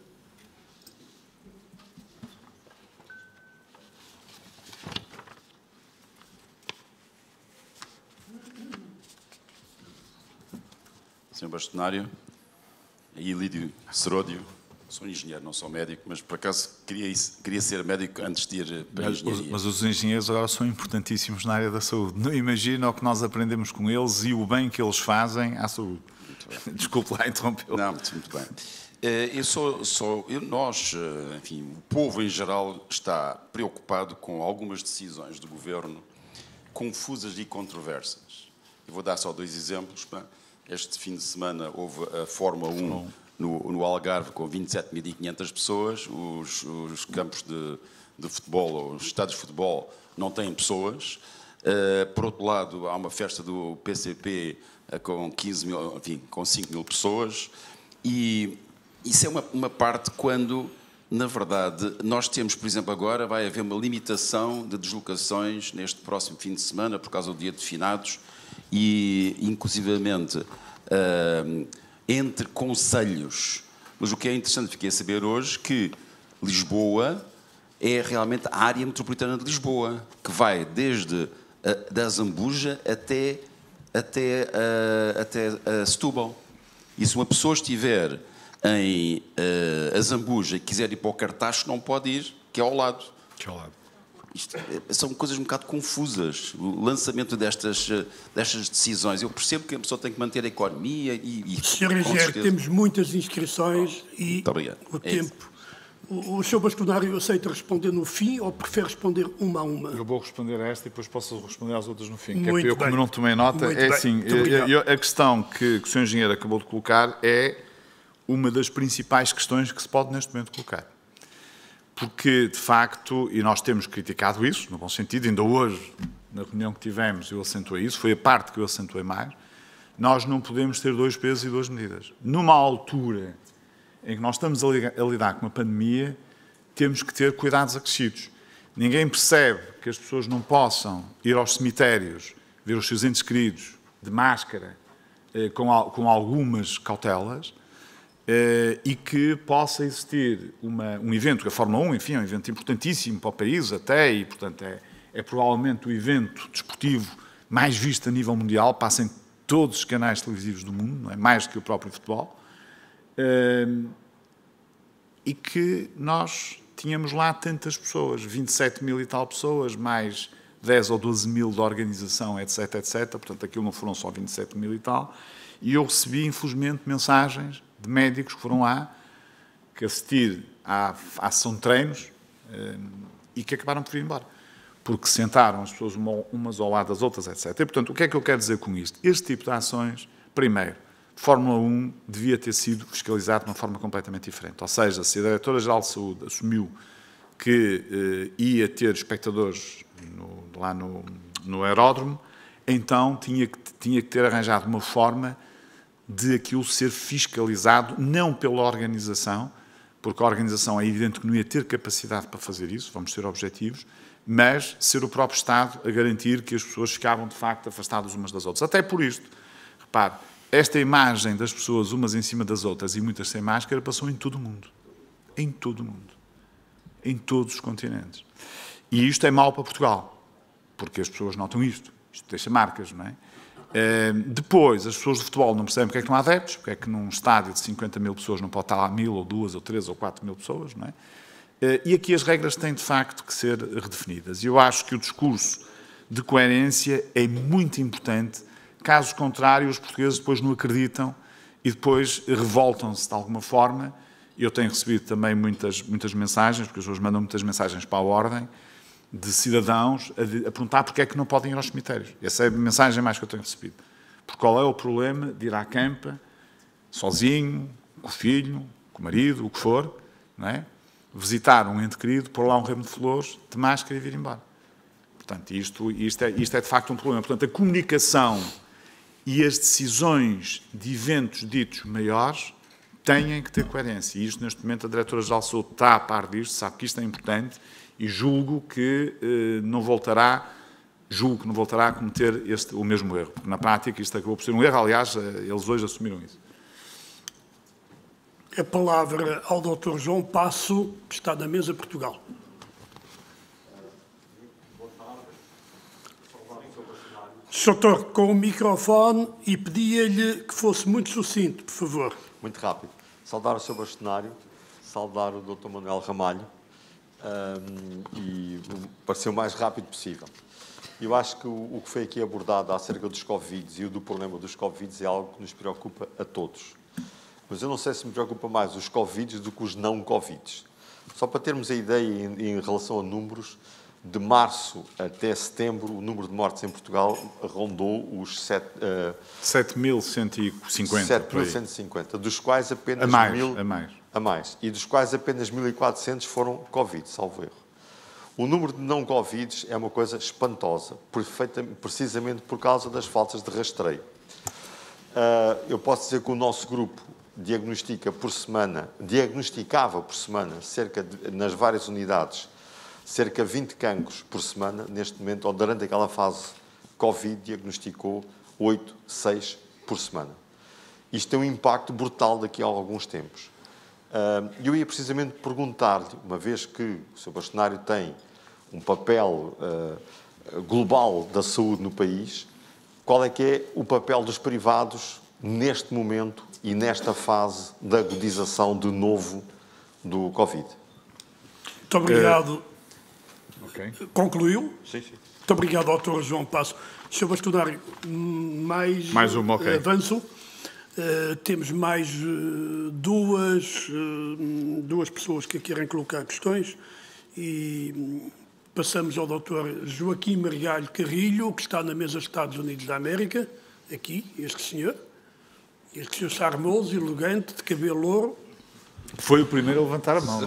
Sr. Bastonário, Ilídio Seródio, sou engenheiro, não sou médico, mas por acaso queria ser médico antes de ir para a engenharia. Mas os engenheiros agora são importantíssimos na área da saúde. Não imagina o que nós aprendemos com eles e o bem que eles fazem à saúde. Desculpe lá interrompê-lo. Não, muito bem. Enfim, o povo em geral está preocupado com algumas decisões do Governo confusas e controversas. Eu vou dar só 2 exemplos. Este fim de semana houve a Fórmula 1 no Algarve com 27.500 pessoas, os campos de futebol, os estádios de futebol não têm pessoas. Por outro lado, há uma festa do PCP com 5.000 pessoas. E isso é uma parte quando, na verdade, nós temos, por exemplo, agora vai haver uma limitação de deslocações neste próximo fim de semana por causa do Dia de Finados e, inclusivamente, entre concelhos. Mas o que é interessante, fiquei a saber hoje, que Lisboa é realmente a área metropolitana de Lisboa, que vai desde da Zambuja até Setúbal. E se uma pessoa estiver em Zambuja e quiser ir para o Cartacho, não pode ir, que é ao lado. Isto são coisas um bocado confusas, o lançamento destas decisões. Eu percebo que a pessoa tem que manter a economia e Sr. Engenheiro, temos muitas inscrições e o tempo. O Sr. Bastonário aceita responder no fim ou prefere responder uma a uma? Eu vou responder a esta e depois posso responder às outras no fim. Muito como não tomei nota, assim, a questão que o Sr. Engenheiro acabou de colocar é uma das principais questões que se pode neste momento colocar. Porque, de facto, e nós temos criticado isso, no bom sentido, ainda hoje, na reunião que tivemos, eu acentuei isso, foi a parte que eu acentuei mais, nós não podemos ter 2 pesos e 2 medidas. Numa altura em que nós estamos a lidar com uma pandemia, temos que ter cuidados acrescidos. Ninguém percebe que as pessoas não possam ir aos cemitérios, ver os seus entes queridos, de máscara, com algumas cautelas, e que possa existir um evento, que a Fórmula 1, enfim, é um evento importantíssimo para o país até, e, portanto, é provavelmente o evento desportivo mais visto a nível mundial, passa em todos os canais televisivos do mundo, não é? Mais do que o próprio futebol, e que nós tínhamos lá tantas pessoas, 27.000 e tal pessoas, mais 10 ou 12 mil de organização, etc, etc, portanto, aquilo não foram só 27.000 e tal, e eu recebi, infelizmente, mensagens de médicos que foram lá, que assistir à sessão de treinos e que acabaram por ir embora. Porque sentaram as pessoas umas ao lado das outras, etc. E, portanto, o que é que eu quero dizer com isto? Este tipo de ações, primeiro, Fórmula 1 devia ter sido fiscalizado de uma forma completamente diferente. Ou seja, se a Diretora-Geral de Saúde assumiu que ia ter espectadores lá no aeródromo, então tinha que ter arranjado uma forma de aquilo ser fiscalizado, não pela organização, porque a organização é evidente que não ia ter capacidade para fazer isso, vamos ser objetivos, mas ser o próprio Estado a garantir que as pessoas ficavam, de facto, afastadas umas das outras. Até por isto, repare, esta imagem das pessoas umas em cima das outras e muitas sem máscara passou em todo o mundo. Em todo o mundo. Em todos os continentes. E isto é mau para Portugal, porque as pessoas notam isto. Isto deixa marcas, não é? Depois, as pessoas de futebol não percebem porque é que não há adeptos, porque é que num estádio de 50 mil pessoas não pode estar lá 1000, ou 2, ou 3, ou 4 mil pessoas, não é? E aqui as regras têm, de facto, que ser redefinidas. E eu acho que o discurso de coerência é muito importante. Caso contrário, os portugueses depois não acreditam e depois revoltam-se de alguma forma. Eu tenho recebido também muitas mensagens, porque as pessoas mandam muitas mensagens para a Ordem, de cidadãos a perguntar porque é que não podem ir aos cemitérios. Essa é a mensagem mais que eu tenho recebido. Porque qual é o problema de ir à campa, sozinho, com o filho, com o marido, o que for, não é? Visitar um ente querido, pôr lá um ramo de flores, de máscara e vir embora. Portanto, isto é de facto um problema. Portanto, a comunicação e as decisões de eventos ditos maiores têm que ter coerência. E isto, neste momento, a Diretora-Geral de Saúde está a par disto, sabe que isto é importante e julgo que não voltará a cometer o mesmo erro. Porque, na prática, isto acabou por ser um erro. Aliás, eles hoje assumiram isso. A palavra ao Dr. João Passo, que está na mesa Portugal. Doutor, com o microfone, e pedia-lhe que fosse muito sucinto, por favor. Muito rápido. Saudar o Sr. Bastonário, saudar o Dr. Manuel Ramalho e para ser o mais rápido possível. Eu acho que o que foi aqui abordado acerca dos Covids e do problema dos Covids é algo que nos preocupa a todos. Mas eu não sei se me preocupa mais os Covids do que os não Covids. Só para termos a ideia em relação a números, de março até setembro, o número de mortes em Portugal rondou os 7.150. 7.150, dos quais apenas a mais. E dos quais apenas 1.400 foram Covid, salvo erro. O número de não Covids é uma coisa espantosa, precisamente por causa das faltas de rastreio. Eu posso dizer que o nosso grupo diagnosticava por semana, nas várias unidades, cerca de 20 cancros por semana. Neste momento, ou durante aquela fase Covid, diagnosticou 6 por semana. Isto tem um impacto brutal daqui a alguns tempos. Eu ia precisamente perguntar-lhe, uma vez que o Sr. Bastonário tem um papel global da saúde no país, qual é que é o papel dos privados neste momento e nesta fase da agudização de novo do Covid? Muito obrigado. Okay. Concluiu? Sim, sim. Muito obrigado, Dr. João Passo. Sr. Bastonário, mais uma, okay. Avanço. Temos mais duas pessoas que querem colocar questões e passamos ao Dr. Joaquim Margalho Carrilho, que está na mesa dos Estados Unidos da América, aqui, este senhor charmoso, elegante, de cabelo louro. Foi o primeiro a levantar a mão.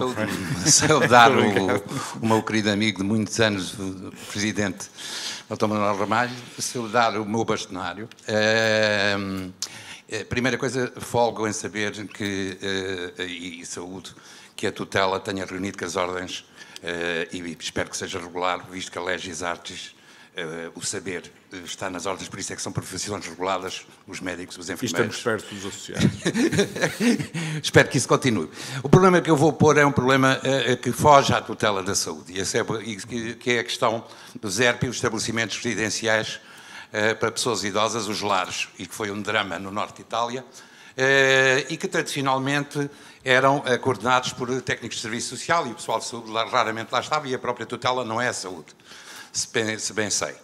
Saudar o meu querido amigo de muitos anos, o Presidente Dr. Manuel Ramalho, saudar o meu bastonário. Primeira coisa, folgo em saber que, e saúde, que a tutela tenha reunido com as ordens e espero que seja regular, visto que a Legis Artis, o saber está nas ordens, por isso é que são profissões reguladas, os médicos, os enfermeiros. E estamos perto dos associados. Espero que isso continue. O problema que eu vou pôr é um problema que foge à tutela da saúde, que é a questão do ZERP e os estabelecimentos residenciais para pessoas idosas, os lares, e que foi um drama no norte de Itália, e que tradicionalmente eram coordenados por técnicos de serviço social e o pessoal de saúde raramente lá estava, e a própria tutela não é a saúde, se bem sei.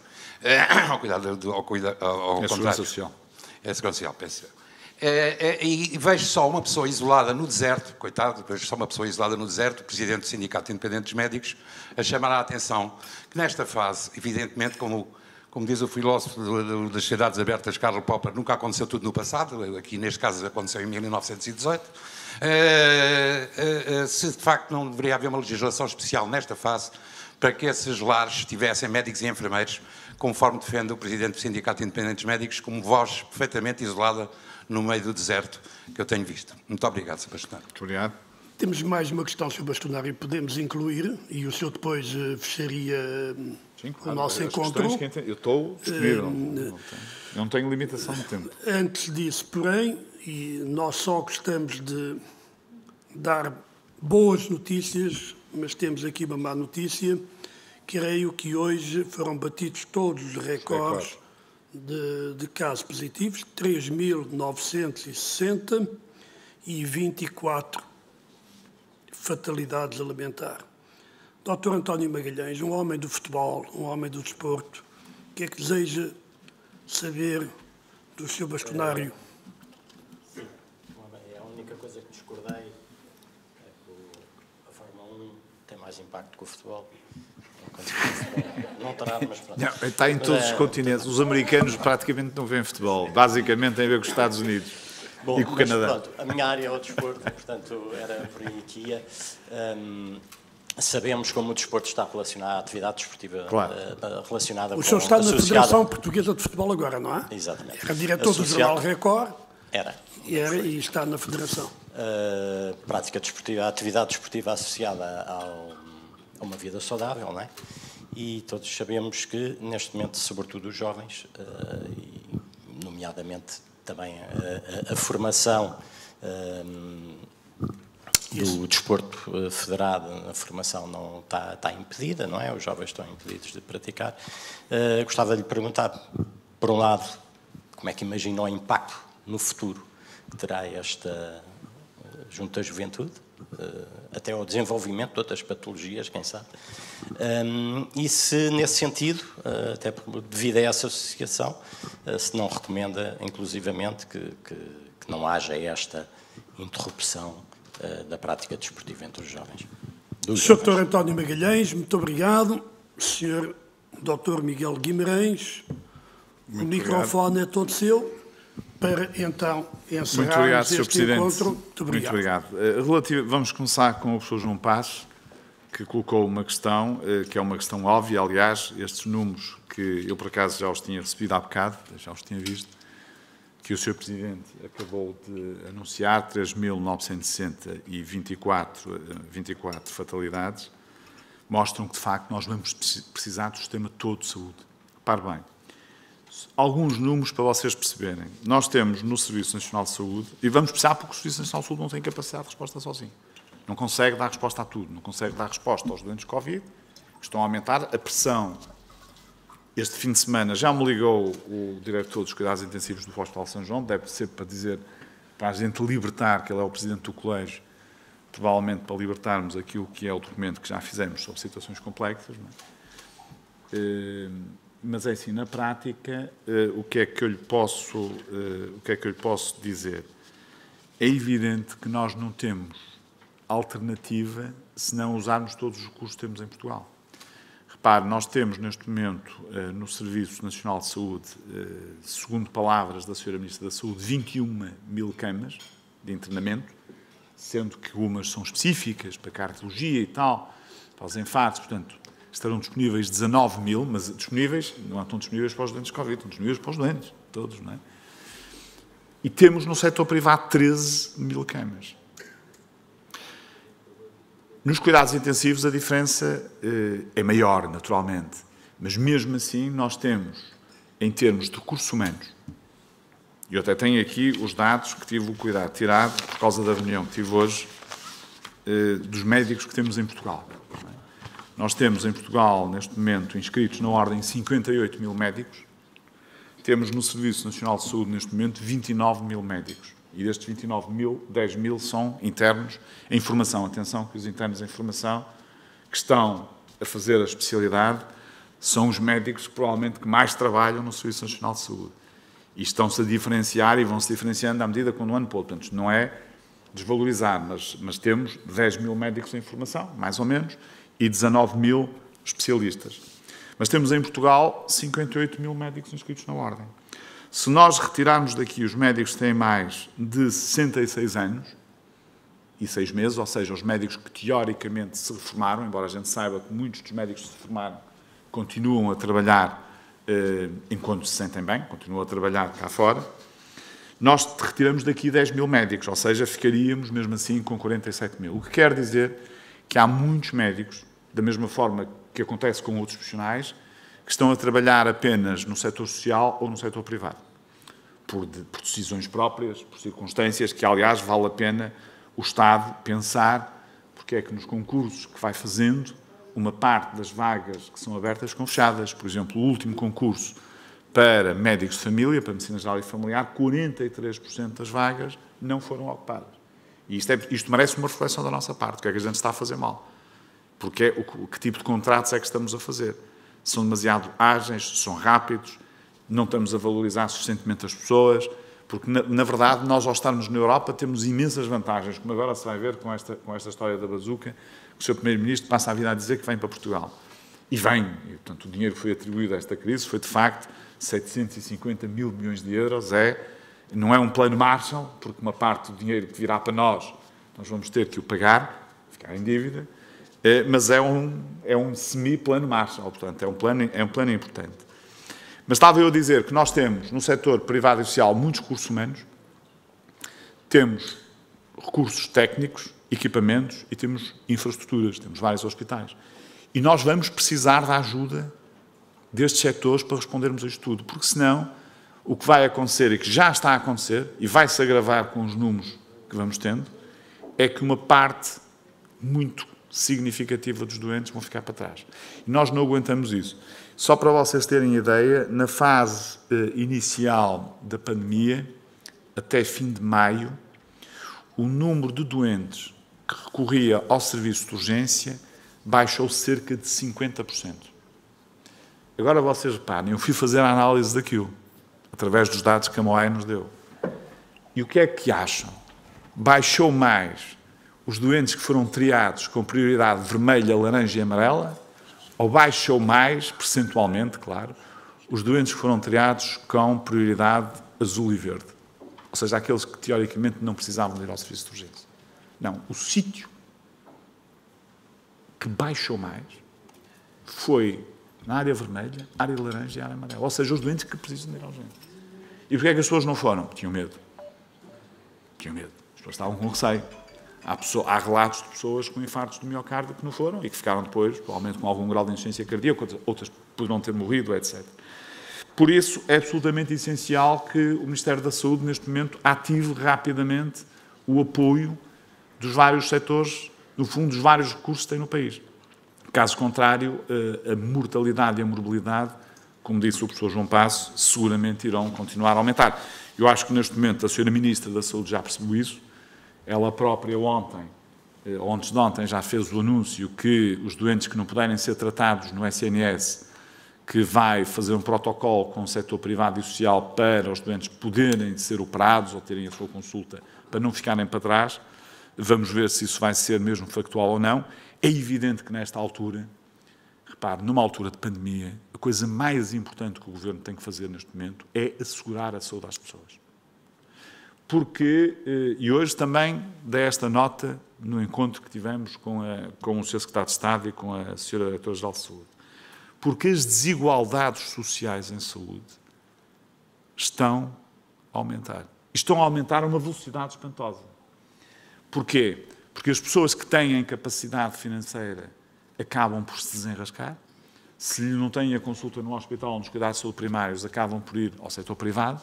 Ao contrário. Social. É a segurança social, penso eu. E vejo só uma pessoa isolada no deserto, coitado, vejo só uma pessoa isolada no deserto, o Presidente do Sindicato Independente dos Médicos, a chamar a atenção que nesta fase, evidentemente, como diz o filósofo das Cidades Abertas, Karl Popper, nunca aconteceu tudo no passado, aqui neste caso aconteceu em 1918, se de facto não deveria haver uma legislação especial nesta fase para que esses lares tivessem médicos e enfermeiros, conforme defende o Presidente do Sindicato Independentes Médicos, como voz perfeitamente isolada no meio do deserto que eu tenho visto. Muito obrigado, Sr. Bastonário. Muito obrigado. Temos mais uma questão, Sr. Bastonário, podemos incluir, e o senhor depois fecharia o nosso encontro. Eu estou disponível. Eu não tenho limitação de tempo. Antes disso, porém, e nós só gostamos de dar boas notícias, mas temos aqui uma má notícia. Creio que hoje foram batidos todos os recordes de casos positivos, 3.960 e 24 fatalidades alimentares. Dr. António Magalhães, um homem do futebol, um homem do desporto, o que é que deseja saber do Sr. Bastonário? Sim, a única coisa que discordei é que a Fórmula 1 tem mais impacto que o futebol. Não terá, mas pronto. Não, está em todos os continentes. Os americanos praticamente não veem futebol. Basicamente tem a ver com os Estados Unidos e com o Canadá. Pronto, a minha área é o desporto, portanto era por aí que ia. Sabemos como o desporto está relacionado à atividade desportiva, relacionada com... O senhor está na Federação Portuguesa de Futebol agora, não é? Exatamente. Era diretor do Jornal Record. Era. E está na Federação. Prática desportiva, a atividade desportiva associada a uma vida saudável, não é? E todos sabemos que, neste momento, sobretudo os jovens, e nomeadamente também a formação do desporto federado, a formação não está impedida, não é? Os jovens estão impedidos de praticar. Gostava de lhe perguntar, por um lado, como é que imagina o impacto no futuro que terá esta junto à juventude, até ao desenvolvimento de outras patologias, quem sabe. E se, nesse sentido, até devido a essa associação, se não recomenda, inclusivamente, que não haja esta interrupção da prática desportiva entre os jovens. Sr. Dr. António Magalhães, muito obrigado. Sr. Dr. Miguel Guimarães, o microfone é todo seu. Para, então, encerrarmos este encontro. Muito obrigado. Muito obrigado. Vamos começar com o professor João Paz, que colocou uma questão, que é uma questão óbvia. Aliás, estes números que eu, por acaso, já os tinha recebido há bocado, já os tinha visto, que o Sr. Presidente acabou de anunciar, 3.960 e 24 fatalidades, mostram que, de facto, nós vamos precisar do sistema todo de saúde. Repare bem. Alguns números para vocês perceberem. Nós temos no Serviço Nacional de Saúde, e vamos precisar porque o Serviço Nacional de Saúde não tem capacidade de resposta sozinho. Não consegue dar resposta a tudo. Não consegue dar resposta aos doentes de Covid, que estão a aumentar a pressão. Este fim de semana já me ligou o diretor dos cuidados intensivos do Hospital São João, deve ser para dizer, para a gente libertar, que ele é o presidente do colégio, provavelmente para libertarmos aquilo que é o documento que já fizemos sobre situações complexas. Não é? Mas é assim, na prática, o que é que eu lhe posso dizer? É evidente que nós não temos alternativa se não usarmos todos os recursos que temos em Portugal. Repare, nós temos neste momento no Serviço Nacional de Saúde, segundo palavras da Sra. Ministra da Saúde, 21.000 camas de internamento, sendo que umas são específicas para cardiologia e tal, para os infartos, portanto, estarão disponíveis 19.000, mas disponíveis, não estão disponíveis para os doentes de Covid, estão disponíveis para os doentes, todos, não é? E temos no setor privado 13.000 camas. Nos cuidados intensivos a diferença é maior, naturalmente, mas mesmo assim nós temos, em termos de recursos humanos, e eu até tenho aqui os dados que tive o cuidado de tirar por causa da reunião que tive hoje, dos médicos que temos em Portugal. Nós temos em Portugal, neste momento, inscritos na ordem 58.000 médicos. Temos no Serviço Nacional de Saúde, neste momento, 29.000 médicos. E destes 29.000, 10.000 são internos em formação. Atenção que os internos em formação que estão a fazer a especialidade são os médicos que provavelmente que mais trabalham no Serviço Nacional de Saúde. E estão-se a diferenciar e vão-se diferenciando à medida que no ano para outro. Portanto, não é desvalorizar, mas temos 10.000 médicos em formação, mais ou menos, e 19.000 especialistas. Mas temos em Portugal 58.000 médicos inscritos na ordem. Se nós retirarmos daqui os médicos que têm mais de 66 anos, e 6 meses, ou seja, os médicos que teoricamente se reformaram, embora a gente saiba que muitos dos médicos que se reformaram continuam a trabalhar enquanto se sentem bem, continuam a trabalhar cá fora. Nós retiramos daqui 10 mil médicos, ou seja, ficaríamos mesmo assim com 47 mil. O que quer dizer que há muitos médicos, da mesma forma que acontece com outros profissionais, que estão a trabalhar apenas no setor social ou no setor privado, por decisões próprias, por circunstâncias que, aliás, vale a pena o Estado pensar porque é que nos concursos que vai fazendo, uma parte das vagas que são abertas ficam fechadas. Por exemplo, o último concurso para médicos de família, para medicina geral e familiar, 43% das vagas não foram ocupadas. E isto merece uma reflexão da nossa parte. O que é que a gente está a fazer mal? Porque que tipo de contratos é que estamos a fazer? São demasiado ágeis, são rápidos, não estamos a valorizar suficientemente as pessoas, porque, na verdade, nós, ao estarmos na Europa, temos imensas vantagens, como agora se vai ver com esta história da bazuca, que o Sr. Primeiro-Ministro passa a vida a dizer que vem para Portugal. E vem. E, portanto, o dinheiro que foi atribuído a esta crise foi, de facto, 750 mil milhões de euros. Não é um plano Marshall, porque uma parte do dinheiro que virá para nós vamos ter que o pagar, ficar em dívida, mas é um semi-plano Marshall, portanto, é um plano importante. Mas estava eu a dizer que nós temos, no setor privado e social, muitos recursos humanos, temos recursos técnicos, equipamentos e temos infraestruturas, temos vários hospitais. E nós vamos precisar da ajuda destes setores para respondermos a isto tudo, porque senão o que vai acontecer e que já está a acontecer, e vai se agravar com os números que vamos tendo, é que uma parte muito significativa dos doentes vão ficar para trás. E nós não aguentamos isso. Só para vocês terem ideia, na fase inicial da pandemia, até fim de maio, o número de doentes que recorria ao serviço de urgência baixou cerca de 50%. Agora vocês reparem, eu fui fazer a análise daquilo, através dos dados que a Moai nos deu. E o que é que acham? Baixou mais os doentes que foram triados com prioridade vermelha, laranja e amarela, ou baixou mais, percentualmente, claro, os doentes que foram triados com prioridade azul e verde? Ou seja, aqueles que teoricamente não precisavam de ir ao serviço de urgência. Não, o sítio que baixou mais foi na área vermelha, área laranja e área amarela. Ou seja, os doentes que precisam de ir à urgência. E porquê é que as pessoas não foram? Tinham medo. Tinham medo. As pessoas estavam com receio. Há relatos de pessoas com infartos do miocárdio que não foram e que ficaram depois, provavelmente com algum grau de insuficiência cardíaca, outras poderão ter morrido, etc. Por isso, é absolutamente essencial que o Ministério da Saúde, neste momento, ative rapidamente o apoio dos vários setores, no fundo, dos vários recursos que tem no país. Caso contrário, a mortalidade e a morbilidade, como disse o professor João Passo, seguramente irão continuar a aumentar. Eu acho que, neste momento, a Sra. Ministra da Saúde já percebeu isso. Ela própria ontem, ou antes de ontem, já fez o anúncio que os doentes que não puderem ser tratados no SNS, que vai fazer um protocolo com o setor privado e social para os doentes poderem ser operados ou terem a sua consulta para não ficarem para trás. Vamos ver se isso vai ser mesmo factual ou não. É evidente que nesta altura, repare, numa altura de pandemia, a coisa mais importante que o Governo tem que fazer neste momento é assegurar a saúde às pessoas. Porque, e hoje também dei esta nota no encontro que tivemos com o Sr. Secretário de Estado e com a Sra. Diretora-Geral de Saúde, porque as desigualdades sociais em saúde estão a aumentar. E estão a aumentar a uma velocidade espantosa. Porquê? Porque as pessoas que têm capacidade financeira acabam por se desenrascar. Se não têm a consulta no hospital ou nos cuidados de saúde primários, acabam por ir ao setor privado.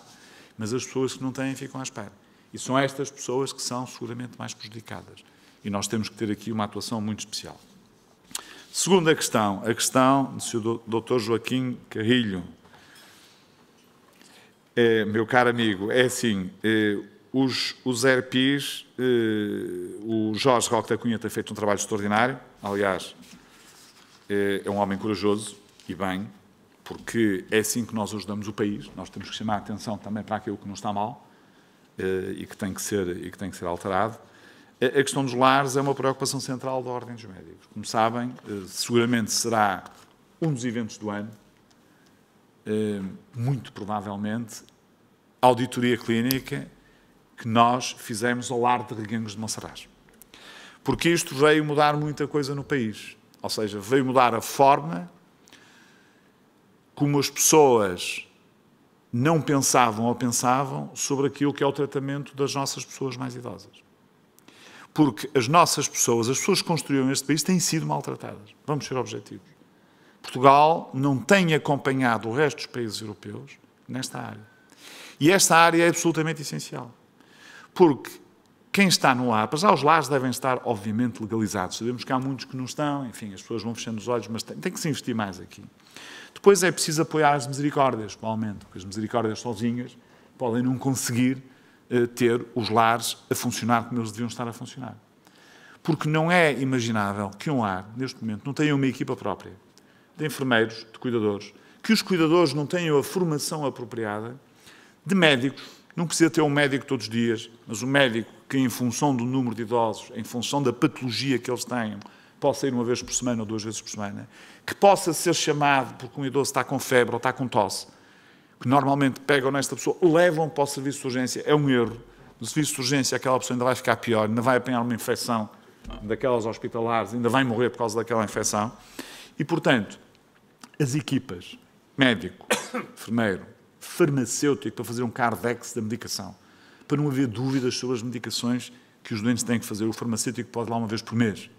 Mas as pessoas que não têm ficam à espera. E são estas pessoas que são seguramente mais prejudicadas. E nós temos que ter aqui uma atuação muito especial. Segunda questão, a questão do Sr. Dr. Joaquim Carrilho. Meu caro amigo, é assim, os ERPs, o Jorge Roque da Cunha tem feito um trabalho extraordinário, aliás, é um homem corajoso e bem, porque é assim que nós ajudamos o país. Nós temos que chamar a atenção também para aquilo que não está mal e que tem que ser alterado. A questão dos lares é uma preocupação central da Ordem dos Médicos. Como sabem, seguramente será um dos eventos do ano, muito provavelmente, a auditoria clínica que nós fizemos ao lar de Reguengos de Monsaraz. Porque isto veio mudar muita coisa no país. Ou seja, veio mudar a forma como as pessoas não pensavam ou pensavam sobre aquilo que é o tratamento das nossas pessoas mais idosas. Porque as nossas pessoas, as pessoas que construíram este país, têm sido maltratadas. Vamos ser objetivos. Portugal não tem acompanhado o resto dos países europeus nesta área. E esta área é absolutamente essencial. Porque quem está no lar, já os lares devem estar, obviamente, legalizados. Sabemos que há muitos que não estão, enfim, as pessoas vão fechando os olhos, mas tem que se investir mais aqui. Depois é preciso apoiar as misericórdias, provavelmente, porque as misericórdias sozinhas podem não conseguir ter os lares a funcionar como eles deviam estar a funcionar. Porque não é imaginável que um lar, neste momento, não tenha uma equipa própria de enfermeiros, de cuidadores, que os cuidadores não tenham a formação apropriada, de médicos. Não precisa ter um médico todos os dias, mas um médico que, em função do número de idosos, em função da patologia que eles tenham, possa ir uma vez por semana ou 2 vezes por semana, que possa ser chamado porque um idoso está com febre ou está com tosse, que normalmente pegam nesta pessoa, levam para o serviço de urgência, é um erro. No serviço de urgência aquela pessoa ainda vai ficar pior, ainda vai apanhar uma infecção daquelas hospitalares, ainda vai morrer por causa daquela infecção. E, portanto, as equipas, médico, enfermeiro, farmacêutico, para fazer um cardex da medicação, para não haver dúvidas sobre as medicações que os doentes têm que fazer. O farmacêutico pode ir lá uma vez por mês,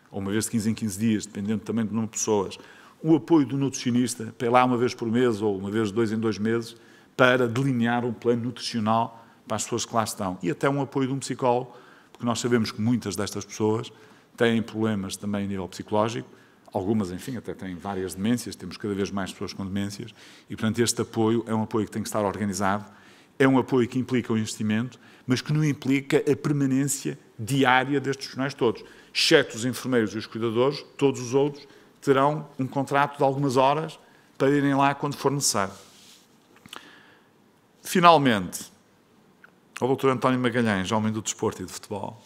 ou uma vez de 15 em 15 dias, dependendo também do número de pessoas. O apoio do nutricionista, para ir lá uma vez por mês, ou uma vez de 2 em 2 meses, para delinear um plano nutricional para as pessoas que lá estão. E até um apoio de um psicólogo, porque nós sabemos que muitas destas pessoas têm problemas também a nível psicológico, algumas, enfim, até têm várias demências, temos cada vez mais pessoas com demências, e, portanto, este apoio é um apoio que tem que estar organizado, é um apoio que implica o investimento, mas que não implica a permanência diária destes profissionais todos. Exceto os enfermeiros e os cuidadores, todos os outros terão um contrato de algumas horas para irem lá quando for necessário. Finalmente, o Dr. António Magalhães, homem do desporto e do futebol,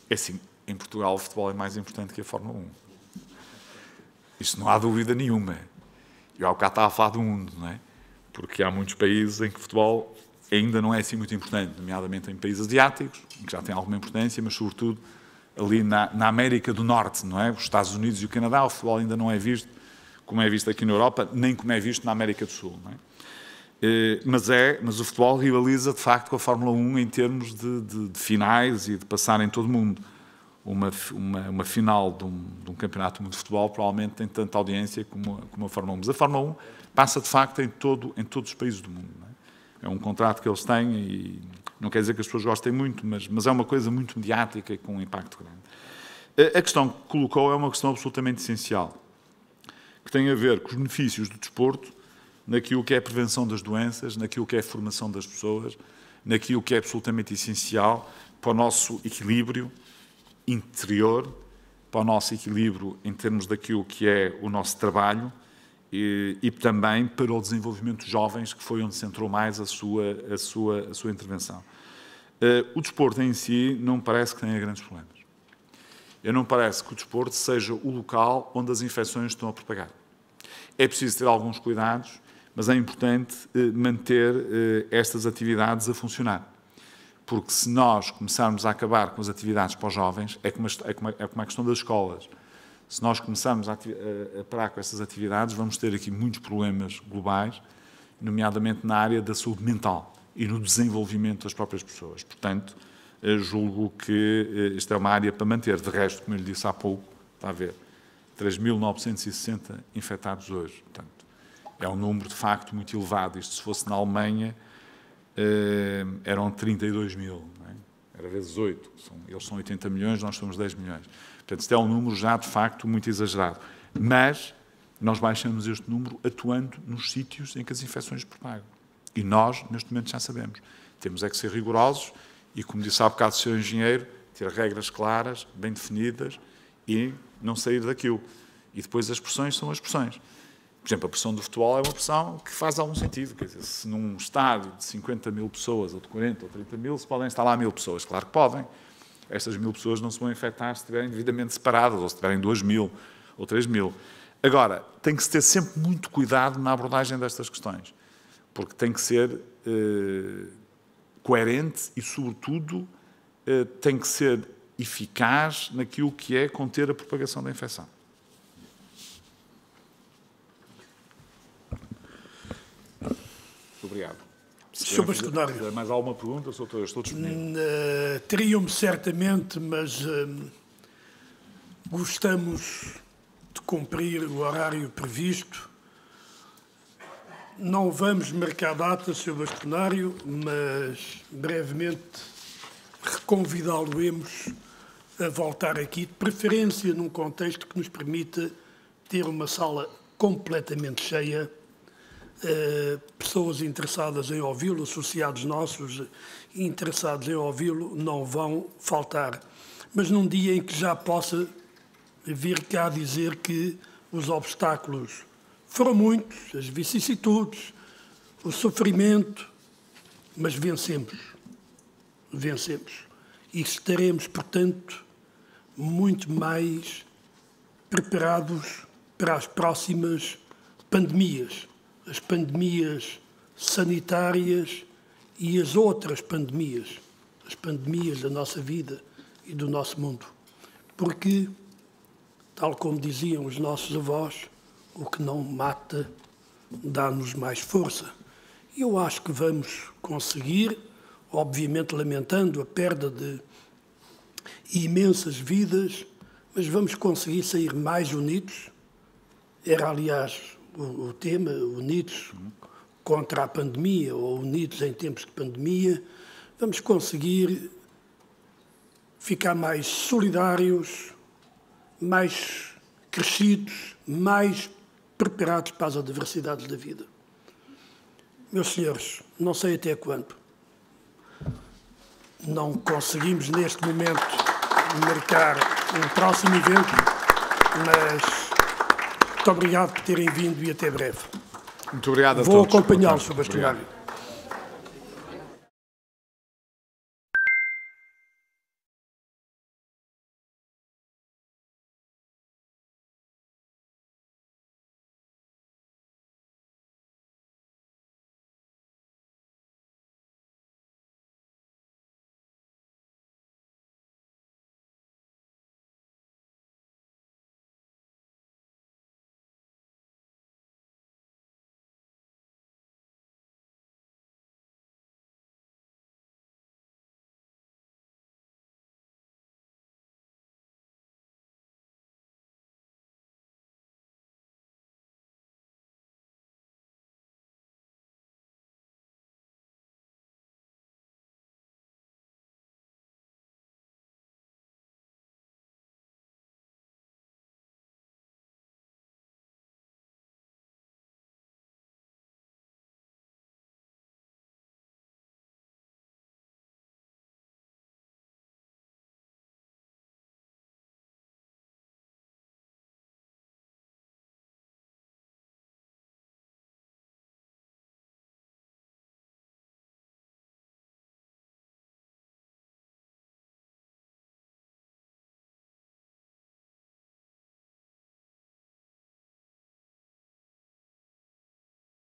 é assim, em Portugal o futebol é mais importante que a Fórmula 1. Isso não há dúvida nenhuma. Eu há bocado estava a falar do mundo, não é? Porque há muitos países em que o futebol ainda não é assim muito importante, nomeadamente em países asiáticos, que já têm alguma importância, mas sobretudo ali na América do Norte, não é? Os Estados Unidos e o Canadá, o futebol ainda não é visto como é visto aqui na Europa, nem como é visto na América do Sul, não é? Mas o futebol rivaliza, de facto, com a Fórmula 1 em termos de finais e de passar em todo o mundo. Uma final de um campeonato do mundo de futebol provavelmente tem tanta audiência como a Fórmula 1. Mas a Fórmula 1 passa, de facto, em todos os países do mundo. Não é? É um contrato que eles têm e não quer dizer que as pessoas gostem muito, mas é uma coisa muito mediática e com um impacto grande. A questão que colocou é uma questão absolutamente essencial, que tem a ver com os benefícios do desporto, naquilo que é a prevenção das doenças, naquilo que é a formação das pessoas, naquilo que é absolutamente essencial para o nosso equilíbrio interior, para o nosso equilíbrio em termos daquilo que é o nosso trabalho e também para o desenvolvimento de jovens, que foi onde se centrou mais a sua intervenção. O desporto em si não me parece que tenha grandes problemas. Eu não me parece que o desporto seja o local onde as infecções estão a propagar. É preciso ter alguns cuidados, mas é importante manter estas atividades a funcionar. Porque se nós começarmos a acabar com as atividades para os jovens, é como a questão das escolas. Se nós começarmos a parar com essas atividades, vamos ter aqui muitos problemas globais, nomeadamente na área da saúde mental e no desenvolvimento das próprias pessoas. Portanto, julgo que isto é uma área para manter. De resto, como eu lhe disse há pouco, está a ver, 3.960 infectados hoje. Portanto, é um número, de facto, muito elevado. Isto, se fosse na Alemanha, eram 32 mil, não é? Era vezes 8. Eles são 80 milhões, nós somos 10 milhões. Portanto, isto é um número já, de facto, muito exagerado. Mas nós baixamos este número atuando nos sítios em que as infecções propagam. E nós, neste momento, já sabemos. Temos é que ser rigorosos e, como disse há bocado o Sr. Engenheiro, ter regras claras, bem definidas e não sair daquilo. E depois as pressões são as pressões. Por exemplo, a pressão do futebol é uma pressão que faz algum sentido. Quer dizer, se num estádio de 50 mil pessoas, ou de 40 ou 30 mil, se podem estar lá 1000 pessoas. Claro que podem. Estas 1000 pessoas não se vão infectar se estiverem devidamente separadas, ou se tiverem 2000 ou 3000. Agora, tem que se ter sempre muito cuidado na abordagem destas questões, porque tem que ser coerente e, sobretudo, tem que ser eficaz naquilo que é conter a propagação da infecção. Muito obrigado. Sr. Bastonário. Mais alguma pergunta? Estou disponível. Teriam-me certamente, mas gostamos de cumprir o horário previsto. Não vamos marcar data, Sr. Bastonário, mas brevemente reconvidá-lo-emos a voltar aqui, de preferência num contexto que nos permita ter uma sala completamente cheia, pessoas interessadas em ouvi-lo, associados nossos interessados em ouvi-lo, não vão faltar. Mas num dia em que já possa vir cá dizer que os obstáculos foram muitos, as vicissitudes, o sofrimento, mas vencemos. Vencemos. E estaremos, portanto, muito mais preparados para as próximas pandemias. As pandemias sanitárias e as outras pandemias. As pandemias da nossa vida e do nosso mundo. Porque, tal como diziam os nossos avós, o que não mata dá-nos mais força. E eu acho que vamos conseguir, obviamente lamentando a perda de imensas vidas, mas vamos conseguir sair mais unidos. Era, aliás, o tema, unidos contra a pandemia ou unidos em tempos de pandemia. Vamos conseguir ficar mais solidários, mais crescidos, mais preparados para as adversidades da vida. Meus senhores, não sei até quando. Não conseguimos neste momento marcar um próximo evento, mas muito obrigado por terem vindo e até breve. Muito obrigado a todos. Vou acompanhá-los, Sr. Bastonário.